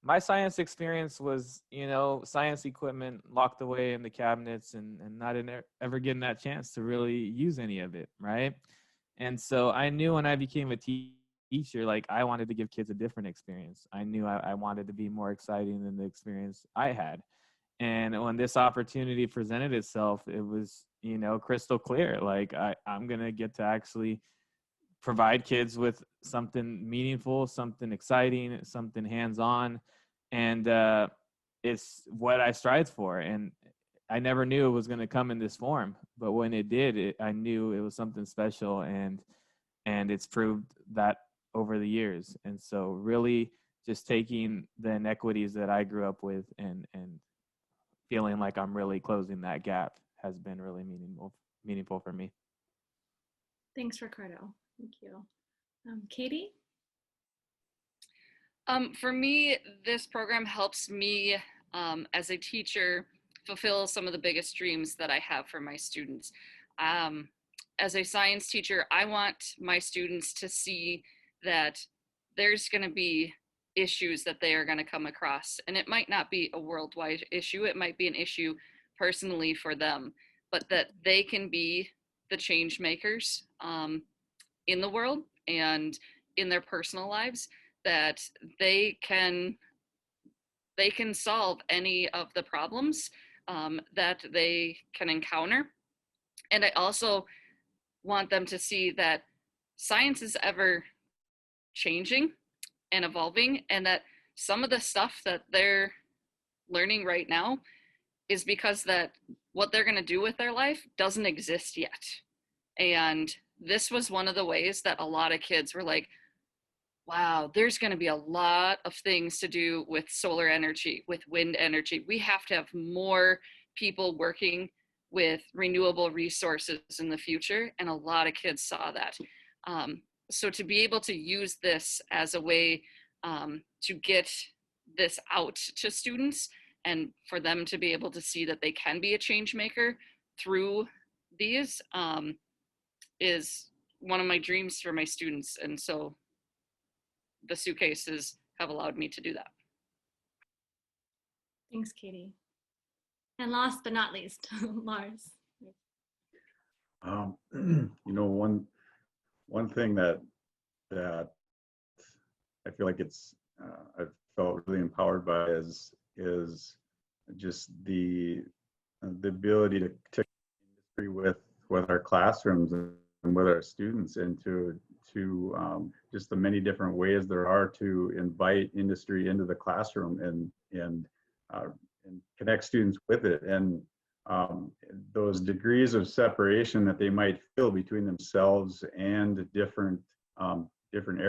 my science experience was, you know, science equipment locked away in the cabinets and not ever getting that chance to really use any of it, right? And so I knew when I became a teacher, like I wanted to give kids a different experience. I knew I wanted to be more exciting than the experience I had. And when this opportunity presented itself, it was, you know, crystal clear. Like I'm going to get to actually provide kids with something meaningful, something exciting, something hands-on. And it's what I strived for. And I never knew it was going to come in this form. But when it did, I knew it was something special. And it's proved that over the years. And so really just taking the inequities that I grew up with and feeling like I'm really closing that gap has been really meaningful for me. Thanks, Ricardo. Thank you. Katie? For me, this program helps me as a teacher fulfill some of the biggest dreams that I have for my students. As a science teacher, I want my students to see that there's going to be issues that they are going to come across, and it might not be a worldwide issue, it might be an issue personally for them, but that they can be the change makers in the world and in their personal lives, that they can solve any of the problems that they can encounter. And I also want them to see that science is ever changing and evolving, and that some of the stuff that they're learning right now is because that what they're going to do with their life doesn't exist yet. And this was one of the ways that a lot of kids were like, wow, there's going to be a lot of things to do with solar energy, with wind energy. We have to have more people working with renewable resources in the future. And a lot of kids saw that. So to be able to use this as a way to get this out to students and for them to be able to see that they can be a change maker through these is one of my dreams for my students. And so the suitcases have allowed me to do that. Thanks, Katie. And last but not least, Lars. You know, one thing that I feel like I've felt really empowered by is just the ability to industry with our classrooms and with our students, and to just the many different ways there are to invite industry into the classroom and connect students with it. And those degrees of separation that they might feel between themselves and different different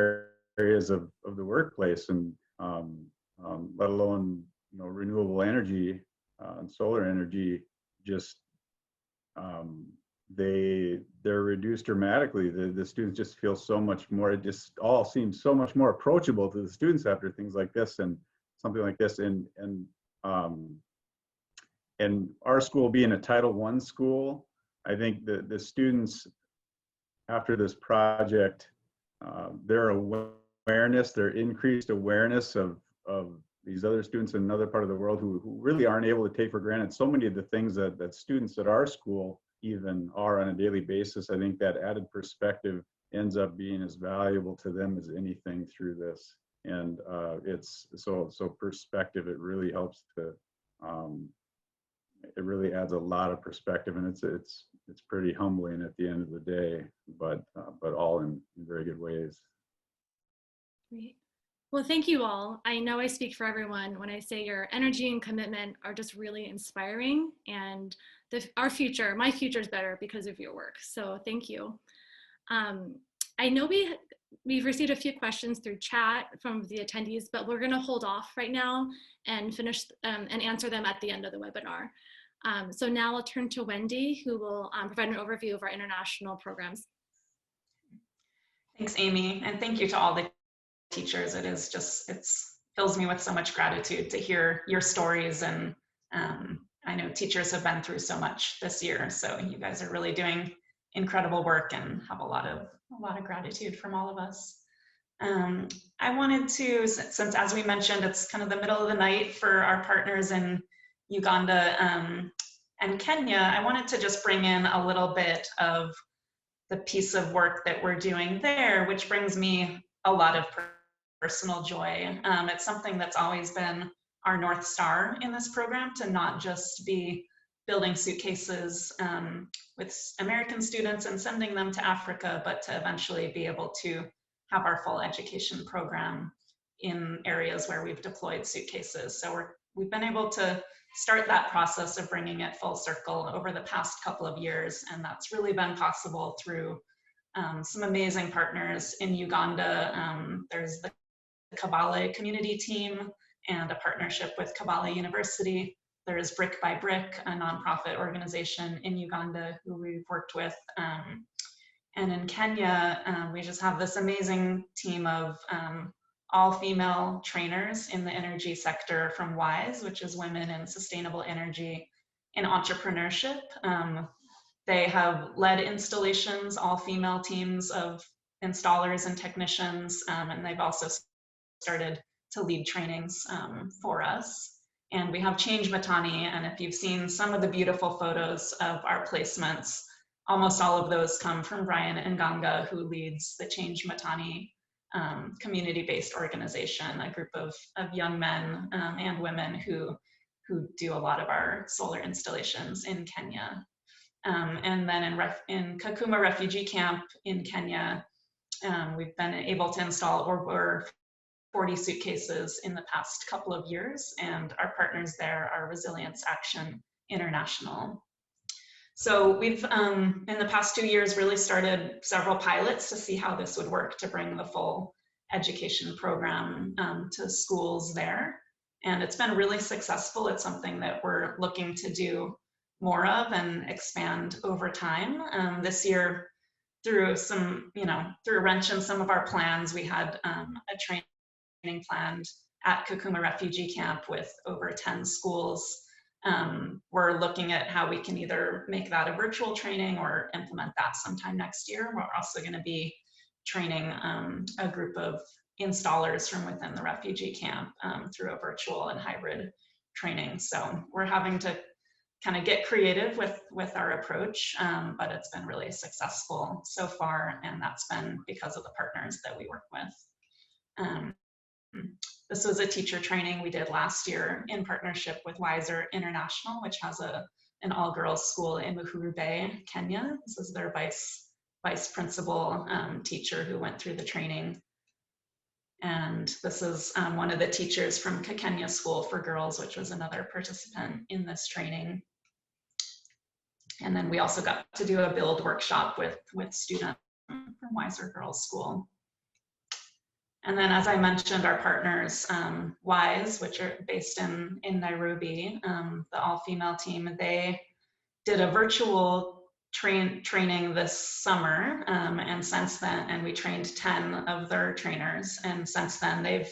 areas of the workplace, and let alone, you know, renewable energy and solar energy. Just they're reduced dramatically. The students just feel so much more. It just all seems so much more approachable to the students after things like this and something like this. And our school being a Title I school, I think the students after this project, their awareness, their increased awareness of these other students in another part of the world who really aren't able to take for granted so many of the things that students at our school even are on a daily basis. I think that added perspective ends up being as valuable to them as anything through this. And it's so perspective, it really helps to, it really adds a lot of perspective, and it's pretty humbling at the end of the day, but all in very good ways. Great. Well, thank you all. I know I speak for everyone when I say your energy and commitment are just really inspiring, and our future, my future is better because of your work. So thank you. I know we've received a few questions through chat from the attendees, but we're gonna hold off right now and finish and answer them at the end of the webinar. So now I'll turn to Wendy, who will provide an overview of our international programs. Thanks, Amy, and thank you to all the teachers. It is just, it fills me with so much gratitude to hear your stories, and I know teachers have been through so much this year, so you guys are really doing incredible work and have a lot of gratitude from all of us. I wanted to, since as we mentioned, it's kind of the middle of the night for our partners in Uganda and Kenya, I wanted to just bring in a little bit of the piece of work that we're doing there, which brings me a lot of personal joy. It's something that's always been our North Star in this program, to not just be building suitcases with American students and sending them to Africa, but to eventually be able to have our full education program in areas where we've deployed suitcases. So we've been able to start that process of bringing it full circle over the past couple of years, and that's really been possible through some amazing partners in Uganda. There's the Kabale community team and a partnership with Kabale University. There's Brick by Brick, a nonprofit organization in Uganda who we've worked with. And in Kenya, we just have this amazing team of all-female trainers in the energy sector from WISE, which is Women in Sustainable Energy and Entrepreneurship. They have led installations, all-female teams of installers and technicians, and they've also started to lead trainings for us. And we have Change Matani, and if you've seen some of the beautiful photos of our placements, almost all of those come from Brian Nganga, who leads the Change Matani community-based organization, a group of young men and women who do a lot of our solar installations in Kenya. And then in Kakuma refugee camp in Kenya, we've been able to install over 40 suitcases in the past couple of years, and our partners there are Resilience Action International. So we've, in the past 2 years, really started several pilots to see how this would work to bring the full education program to schools there. And it's been really successful. It's something that we're looking to do more of and expand over time. This year, through some, through a wrench in some of our plans, we had a training planned at Kakuma refugee camp with over 10 schools. We're looking at how we can either make that a virtual training or implement that sometime next year. We're also going to be training a group of installers from within the refugee camp through a virtual and hybrid training. So we're having to kind of get creative with our approach, but it's been really successful so far, and that's been because of the partners that we work with. This was a teacher training we did last year in partnership with Wiser International, which has an all-girls school in Uhuru Bay, Kenya. This is their vice principal teacher who went through the training. And this is one of the teachers from Kenya School for Girls, which was another participant in this training. And then we also got to do a build workshop with students from Wiser Girls School. And then, as I mentioned, our partners, WISE, which are based in Nairobi, the all-female team, they did a virtual training this summer, and since then, and we trained 10 of their trainers, and since then they've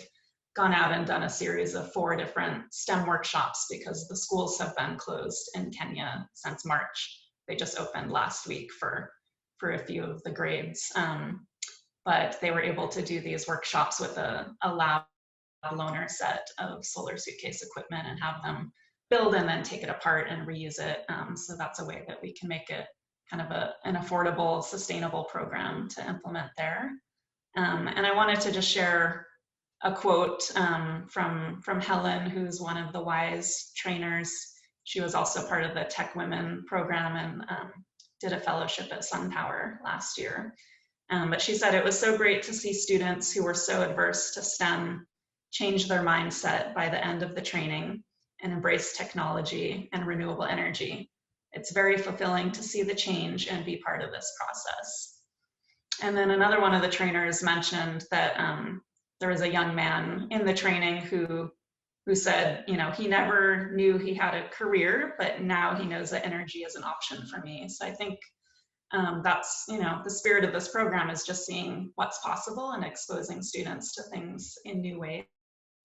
gone out and done a series of 4 different STEM workshops because the schools have been closed in Kenya since March. They just opened last week for a few of the grades. But they were able to do these workshops with a lab loaner set of solar suitcase equipment and have them build and then take it apart and reuse it. So that's a way that we can make it kind of an affordable, sustainable program to implement there. And I wanted to just share a quote from Helen, who's one of the WISE trainers. She was also part of the Tech Women program and did a fellowship at SunPower last year. But she said it was so great to see students who were so adverse to STEM change their mindset by the end of the training and embrace technology and renewable energy. It's very fulfilling to see the change and be part of this process. And then another one of the trainers mentioned that there was a young man in the training who said, you know, he never knew he had a career, but now he knows that energy is an option for me. So I think that's, you know, the spirit of this program is just seeing what's possible and exposing students to things in new ways.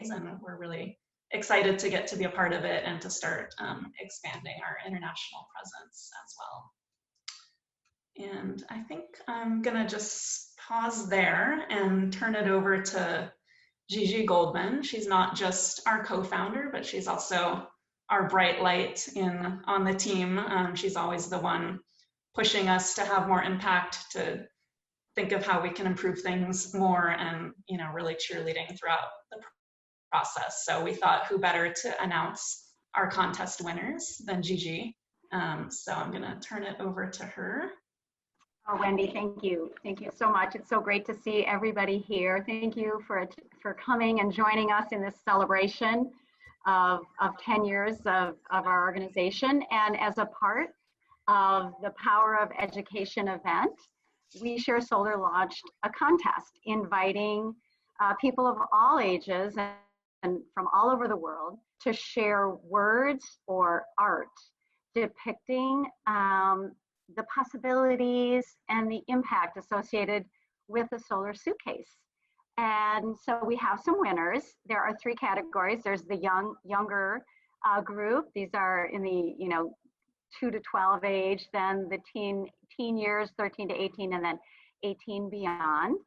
And we're really excited to get to be a part of it and to start expanding our international presence as well. And I think I'm gonna just pause there and turn it over to Gigi Goldman. She's not just our co-founder, but she's also our bright light on the team. She's always the one pushing us to have more impact, to think of how we can improve things more, and, you know, really cheerleading throughout the process. So we thought, who better to announce our contest winners than Gigi. So I'm gonna turn it over to her. Oh, Wendy, thank you. Thank you so much. It's so great to see everybody here. Thank you for coming and joining us in this celebration of 10 years of our organization. And as a part of the Power of Education event, We Share Solar launched a contest inviting people of all ages and from all over the world to share words or art depicting the possibilities and the impact associated with a solar suitcase. And so we have some winners. There are 3 categories. There's the younger group. These are in the 2 to 12 age, then the teen years, 13 to 18, and then 18 beyond.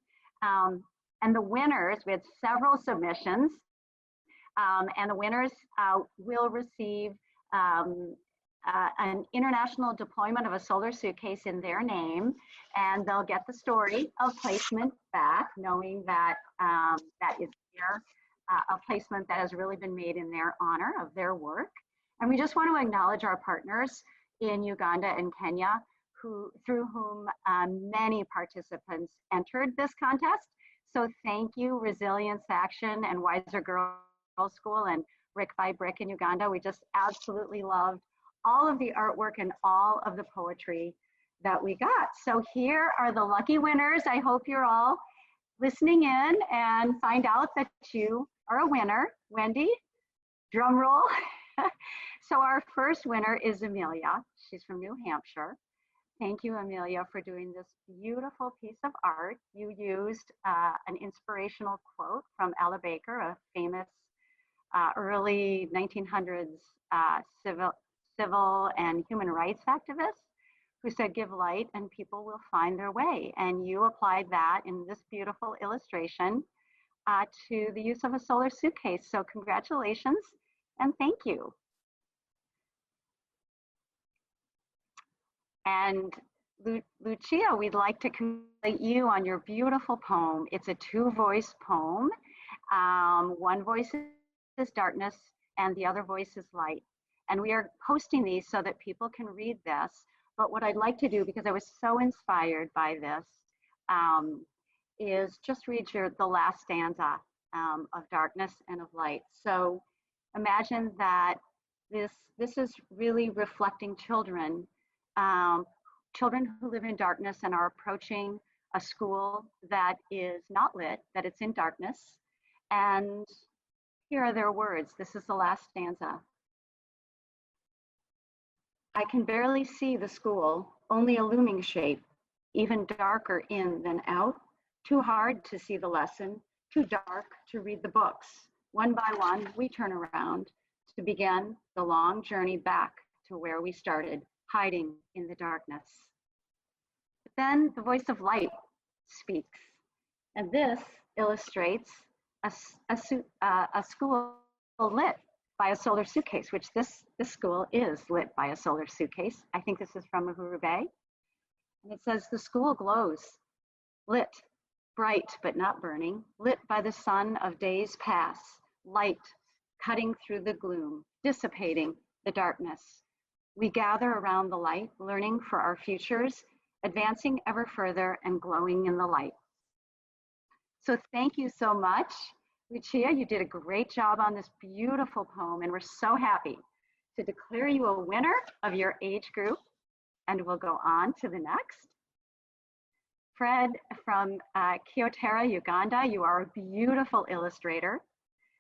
And the winners, we had several submissions, and the winners will receive an international deployment of a solar suitcase in their name, and they'll get the story of placement back, knowing that that is a placement that has really been made in their honor of their work. And we just want to acknowledge our partners in Uganda and Kenya, through whom many participants entered this contest. So thank you, Resilience Action and Wiser Girls School and Brick by Brick in Uganda. We just absolutely loved all of the artwork and all of the poetry that we got. So here are the lucky winners. I hope you're all listening in and find out that you are a winner. Wendy, drum roll. So our first winner is Amelia. She's from New Hampshire. Thank you, Amelia, for doing this beautiful piece of art. You used an inspirational quote from Ella Baker, a famous early 1900s civil and human rights activist, who said, "Give light and people will find their way." And you applied that in this beautiful illustration to the use of a solar suitcase. So congratulations and thank you. And Lucia, we'd like to congratulate you on your beautiful poem. It's a 2-voice poem. One voice is darkness and the other voice is light. And we are posting these so that people can read this. But what I'd like to do, because I was so inspired by this, is just read the last stanza of darkness and of light. So imagine that this is really reflecting children, children who live in darkness and are approaching a school that is not lit, that it's in darkness. And here are their words. This is the last stanza. I can barely see the school, only a looming shape, even darker in than out, too hard to see the lesson, too dark to read the books. One by one, we turn around to begin the long journey back to where we started, hiding in the darkness. But then the voice of light speaks, and this illustrates a school lit by a solar suitcase, which this school is lit by a solar suitcase. I think this is from Uhuru Bay. And it says, the school glows, lit, bright but not burning, lit by the sun of days past, light cutting through the gloom, dissipating the darkness. We gather around the light, learning for our futures, advancing ever further and glowing in the light. So thank you so much. Lucia, you did a great job on this beautiful poem, and we're so happy to declare you a winner of your age group. And we'll go on to the next. Fred from Kyotera, Uganda, you are a beautiful illustrator.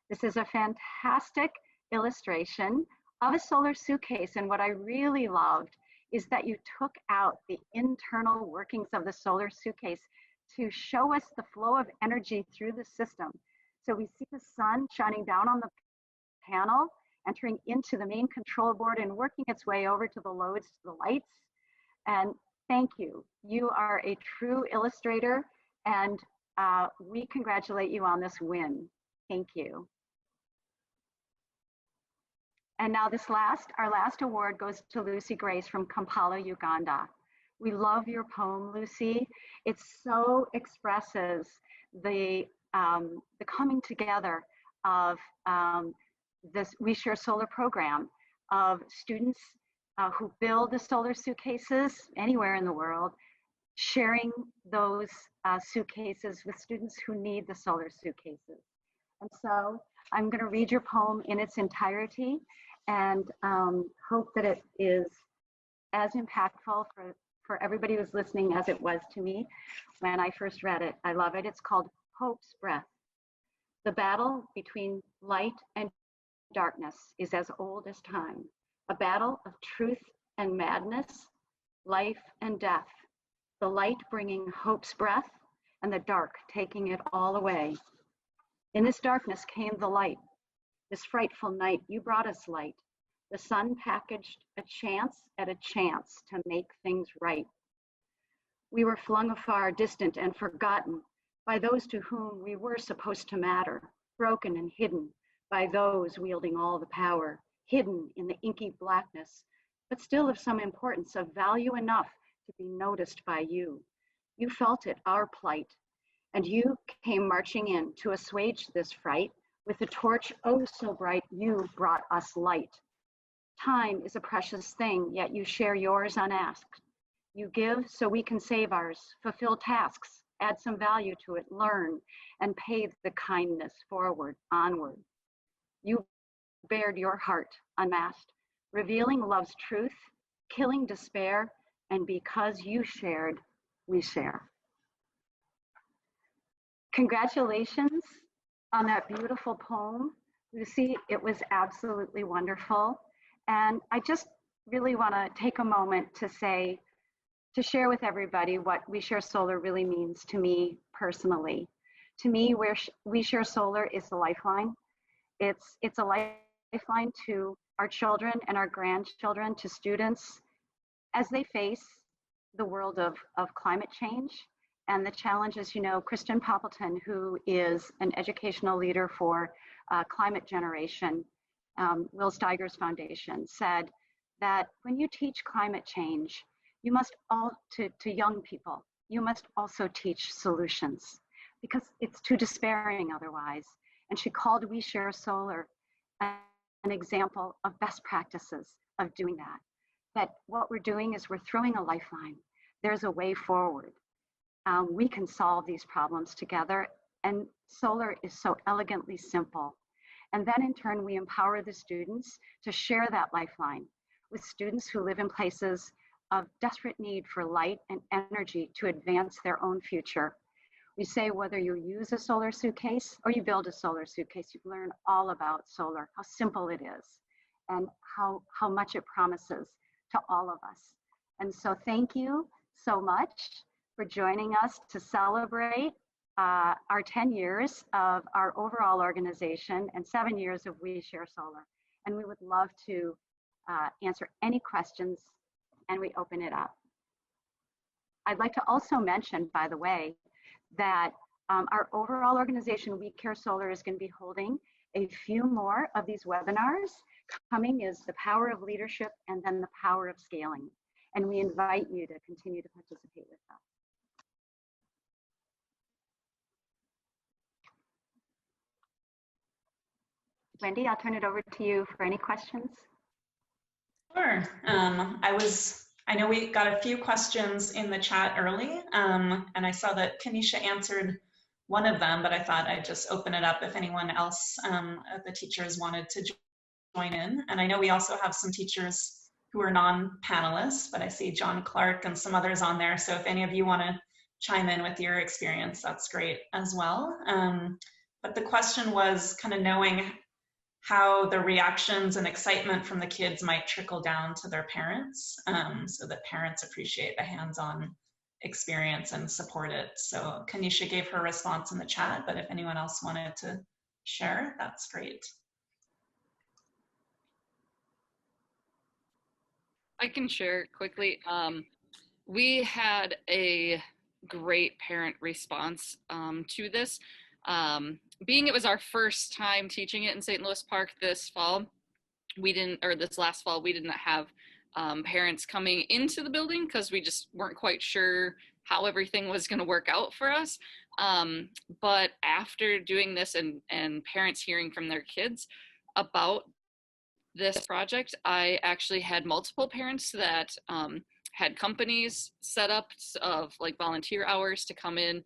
This is a fantastic illustration of a solar suitcase. And what I really loved is that you took out the internal workings of the solar suitcase to show us the flow of energy through the system. So we see the sun shining down on the panel, entering into the main control board and working its way over to the loads, to the lights. And thank you. You are a true illustrator, and we congratulate you on this win. Thank you. And now our last award goes to Lucy Grace from Kampala, Uganda. We love your poem, Lucy. It so expresses the coming together of this We Share Solar program of students who build the solar suitcases anywhere in the world, sharing those suitcases with students who need the solar suitcases. And so I'm going to read your poem in its entirety and hope that it is as impactful for everybody who's listening as it was to me when I first read it. I love it. It's called Hope's Breath. The battle between light and darkness is as old as time, a battle of truth and madness, life and death, the light bringing hope's breath and the dark taking it all away. In this darkness came the light. This frightful night, you brought us light. The sun packaged a chance at a chance to make things right. We were flung afar, distant and forgotten by those to whom we were supposed to matter, broken and hidden by those wielding all the power, hidden in the inky blackness, but still of some importance, of value enough to be noticed by you. You felt it, our plight, and you came marching in to assuage this fright. With a torch oh so bright, you brought us light. Time is a precious thing, yet you share yours unasked. You give so we can save ours, fulfill tasks, add some value to it, learn, and pave the kindness forward, onward. You bared your heart unmasked, revealing love's truth, killing despair, and because you shared, we share. Congratulations on that beautiful poem, Lucy. It was absolutely wonderful. And I just really want to take a moment to share with everybody what We Share Solar really means to me personally. To me, We Share Solar is the lifeline. It's a lifeline to our children and our grandchildren, to students as they face the world of climate change and the challenges. You know, Kristen Poppleton, who is an educational leader for Climate Generation, Will Steiger's foundation, said that when you teach climate change, you must to young people, you must also teach solutions, because it's too despairing otherwise. And she called We Share Solar an example of best practices of doing that. That what we're doing is we're throwing a lifeline. There's a way forward. We can solve these problems together, and solar is so elegantly simple. And then in turn, we empower the students to share that lifeline with students who live in places of desperate need for light and energy to advance their own future. We say whether you use a solar suitcase or you build a solar suitcase, you learn all about solar, how simple it is, and how much it promises to all of us. And so thank you so much for joining us to celebrate our 10 years of our overall organization and 7 years of We Share Solar. And we would love to answer any questions, and we open it up. I'd like to also mention, by the way, that our overall organization, We Care Solar, is going to be holding a few more of these webinars. Coming is the power of leadership and then the power of scaling. And we invite you to continue to participate with us. Wendy, I'll turn it over to you for any questions. Sure. I know we got a few questions in the chat early, and I saw that Kenisha answered one of them, but I thought I'd just open it up if anyone else, the teachers, wanted to join in. And I know we also have some teachers who are non-panelists, but I see John Clark and some others on there. So if any of you want to chime in with your experience, that's great as well. But the question was kind of knowing how the reactions and excitement from the kids might trickle down to their parents, so that parents appreciate the hands-on experience and support it. So Kenisha gave her response in the chat, but if anyone else wanted to share, that's great. I can share quickly. We had a great parent response to this. Being it was our first time teaching it in St. Louis Park this fall, this last fall, we didn't have parents coming into the building because we just weren't quite sure how everything was going to work out for us. But after doing this and parents hearing from their kids about this project, I actually had multiple parents that had companies set up of like volunteer hours to come in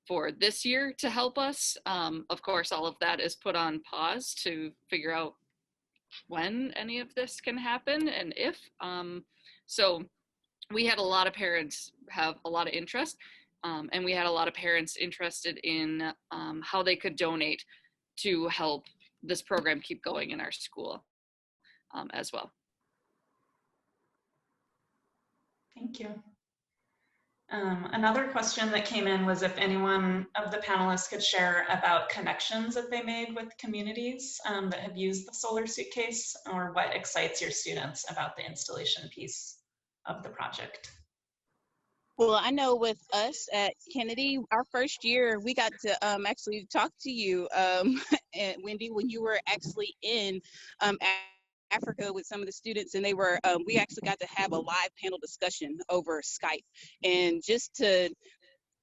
for this year to help us. Of course, all of that is put on pause to figure out when any of this can happen and if. So we had a lot of parents have a lot of interest, and we had a lot of parents interested in how they could donate to help this program keep going in our school as well. Thank you. Another question that came in was if anyone of the panelists could share about connections that they made with communities that have used the solar suitcase, or what excites your students about the installation piece of the project. Well, I know with us at Kennedy, our first year, we got to actually talk to you, and Wendy, when you were actually in Africa with some of the students, and they were, we actually got to have a live panel discussion over Skype. And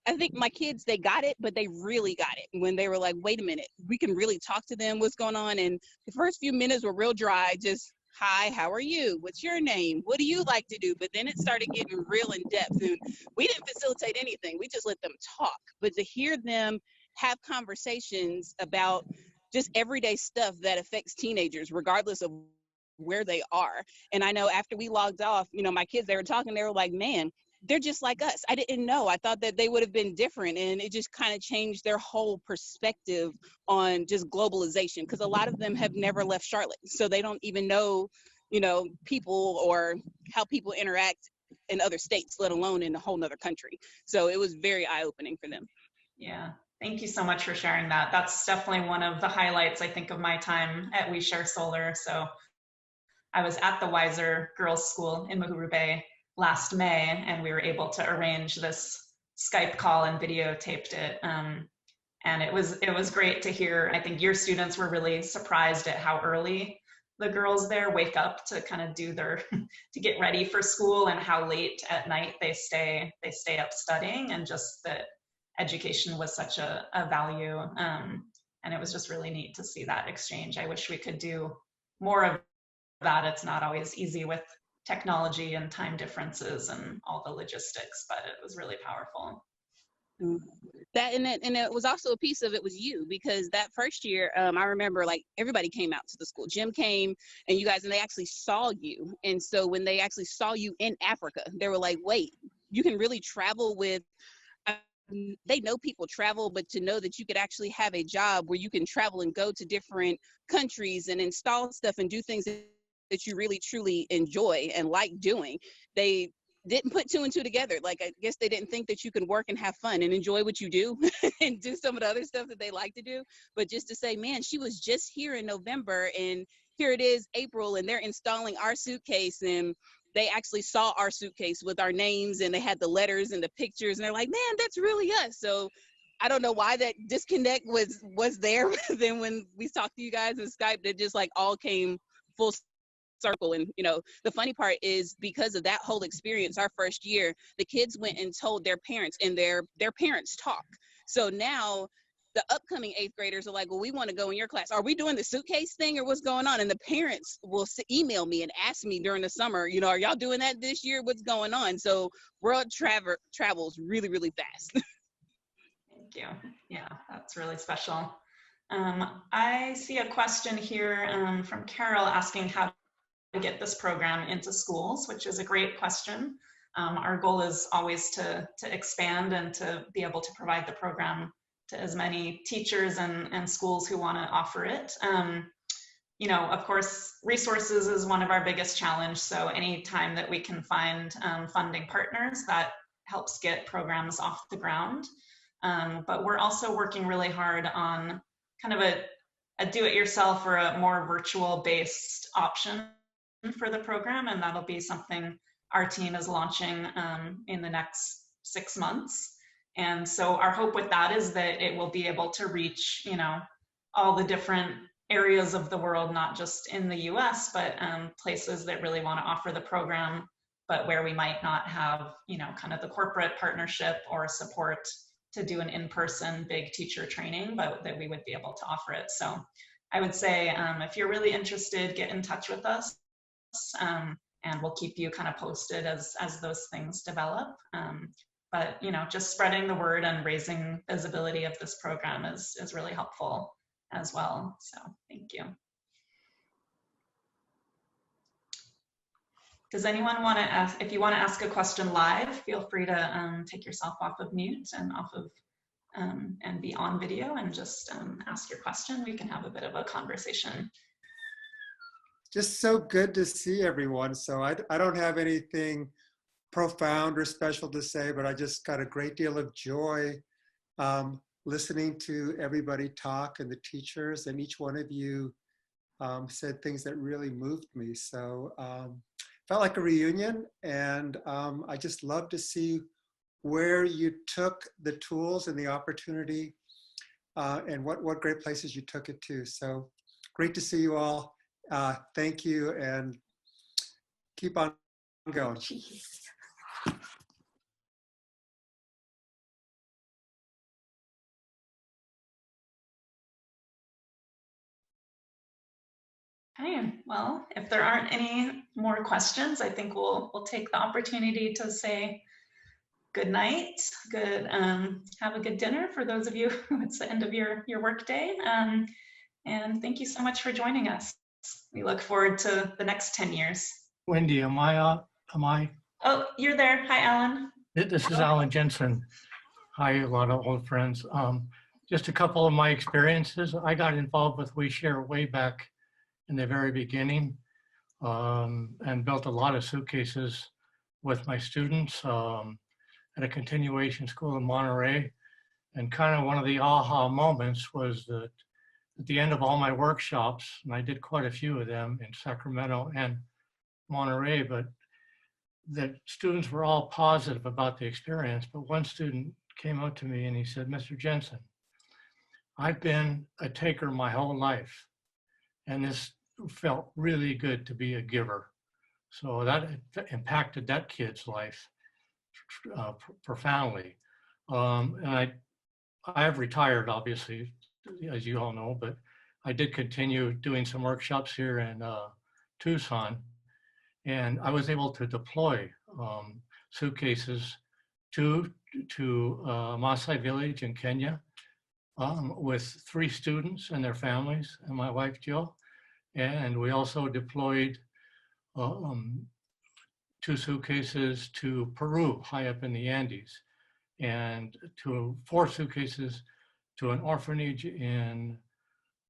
I think my kids, they got it, but they really got it when they were like, wait a minute, we can really talk to them, what's going on? And the first few minutes were real dry, just, hi, how are you? What's your name? What do you like to do? But then it started getting real in depth, and we didn't facilitate anything. We just let them talk. But to hear them have conversations about just everyday stuff that affects teenagers, regardless of where they are. And I know after we logged off, my kids, they were talking, they were like, man, they're just like us. I didn't know. I thought that they would have been different. And it just kind of changed their whole perspective on just globalization, because a lot of them have never left Charlotte. So they don't even know, people or how people interact in other states, let alone in a whole nother country. So it was very eye-opening for them. Yeah, thank you so much for sharing that. That's definitely one of the highlights, I think, of my time at We Share Solar. So I was at the Weiser Girls School in Mahuru Bay last May, and we were able to arrange this Skype call and videotaped it. And it was great to hear. I think your students were really surprised at how early the girls there wake up to kind of do to get ready for school, and how late at night they stay up studying, and just that education was such a value. And it was just really neat to see that exchange. I wish we could do more of that. It's not always easy with technology and time differences and all the logistics, but it was really powerful. Mm. That and it was also a piece of it was you, because that first year, I remember like everybody came out to the school. Jim came and you guys, and they actually saw you. And so when they actually saw you in Africa, they were like, wait, you can really travel with, they know people travel, but to know that you could actually have a job where you can travel and go to different countries and install stuff and do things that you really truly enjoy and like doing, they didn't put two and two together. Like, I guess they didn't think that you can work and have fun and enjoy what you do and do some of the other stuff that they like to do. But just to say, man, she was just here in November and here it is April and they're installing our suitcase, and they actually saw our suitcase with our names and they had the letters and the pictures and they're like, man, that's really us. So I don't know why that disconnect was there. Then when we talked to you guys in Skype, it just like all came full circle. And you know, the funny part is, because of that whole experience, our first year, the kids went and told their parents, and their parents talk. So now the upcoming 8th graders are like, well, we want to go in your class. Are we doing the suitcase thing or what's going on? And the parents will email me and ask me during the summer, you know, are y'all doing that this year? What's going on? So world travels really, really fast. Thank you. Yeah, that's really special. I see a question here from Carol asking how to get this program into schools, which is a great question. Our goal is always to expand and to be able to provide the program to as many teachers and schools who want to offer it. You know, of course, resources is one of our biggest challenges. So any time that we can find funding partners, that helps get programs off the ground. But we're also working really hard on kind of a do-it-yourself or a more virtual-based option for the program, and that'll be something our team is launching in the next 6 months. And so our hope with that is that it will be able to reach, you know, all the different areas of the world, not just in the US, but places that really want to offer the program, but where we might not have, you know, kind of the corporate partnership or support to do an in-person big teacher training, but that we would be able to offer it. So I would say if you're really interested, get in touch with us, and we'll keep you kind of posted as those things develop. But you know, just spreading the word and raising visibility of this program is really helpful as well. So thank you. Does anyone want to ask? If you want to ask a question live, feel free to take yourself off of mute and off of and be on video and just ask your question. We can have a bit of a conversation. Just so good to see everyone. So I don't have anything profound or special to say, but I just got a great deal of joy listening to everybody talk and the teachers, and each one of you said things that really moved me. So felt like a reunion, and I just love to see where you took the tools and the opportunity and what great places you took it to. So great to see you all. Thank you, and keep on going. Jeez. Okay, well, if there aren't any more questions, I think we'll take the opportunity to say good night, have a good dinner for those of you who it's the end of your work day. And thank you so much for joining us. We look forward to the next 10 years. Wendy, am I? Oh, you're there. Hi, Alan. This is Alan Jensen. Hi, a lot of old friends. Just a couple of my experiences. I got involved with WeShare way back in the very beginning, and built a lot of suitcases with my students at a continuation school in Monterey. And kind of one of the aha moments was that at the end of all my workshops, and I did quite a few of them in Sacramento and Monterey, but the students were all positive about the experience. But one student came up to me and he said, Mr. Jensen, I've been a taker my whole life, and this felt really good to be a giver. So that impacted that kid's life profoundly. And I have retired, obviously, as you all know, but I did continue doing some workshops here in Tucson, and I was able to deploy suitcases 2 to Maasai village in Kenya with 3 students and their families and my wife Jill. And we also deployed 2 suitcases to Peru, high up in the Andes, and 4 suitcases to an orphanage in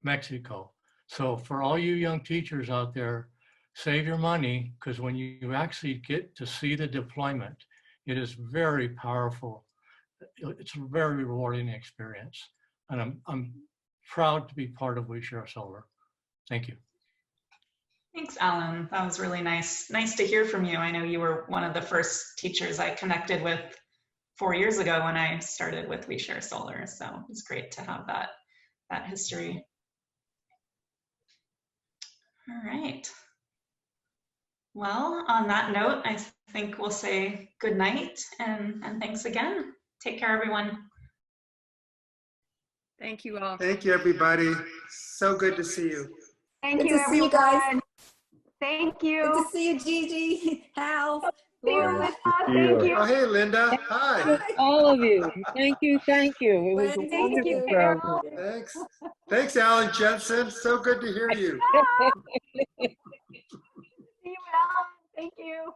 Mexico. So for all you young teachers out there, save your money, because when you actually get to see the deployment, it is very powerful. It's a very rewarding experience. And I'm proud to be part of We Share Solar. Thank you. Thanks, Alan. That was really nice. Nice to hear from you. I know you were one of the first teachers I connected with 4 years ago when I started with We Share Solar. So it's great to have that history. All right. Well, on that note, I think we'll say good night and thanks again. Take care, everyone. Thank you all. Thank you, everybody. So good to see you. Thank Good you, to see you everyone. guys. Thank you. Good to see you, Gigi, Hal, See you, Laura. Linda. Thank you. Oh, hey, Linda. Hi. All of you. Thank you. Thank you. It was a Thank Thank wonderful you, you. Carol. program. Thanks. Thanks, Alan Jensen. So good to hear you. See you, Alan. Thank you.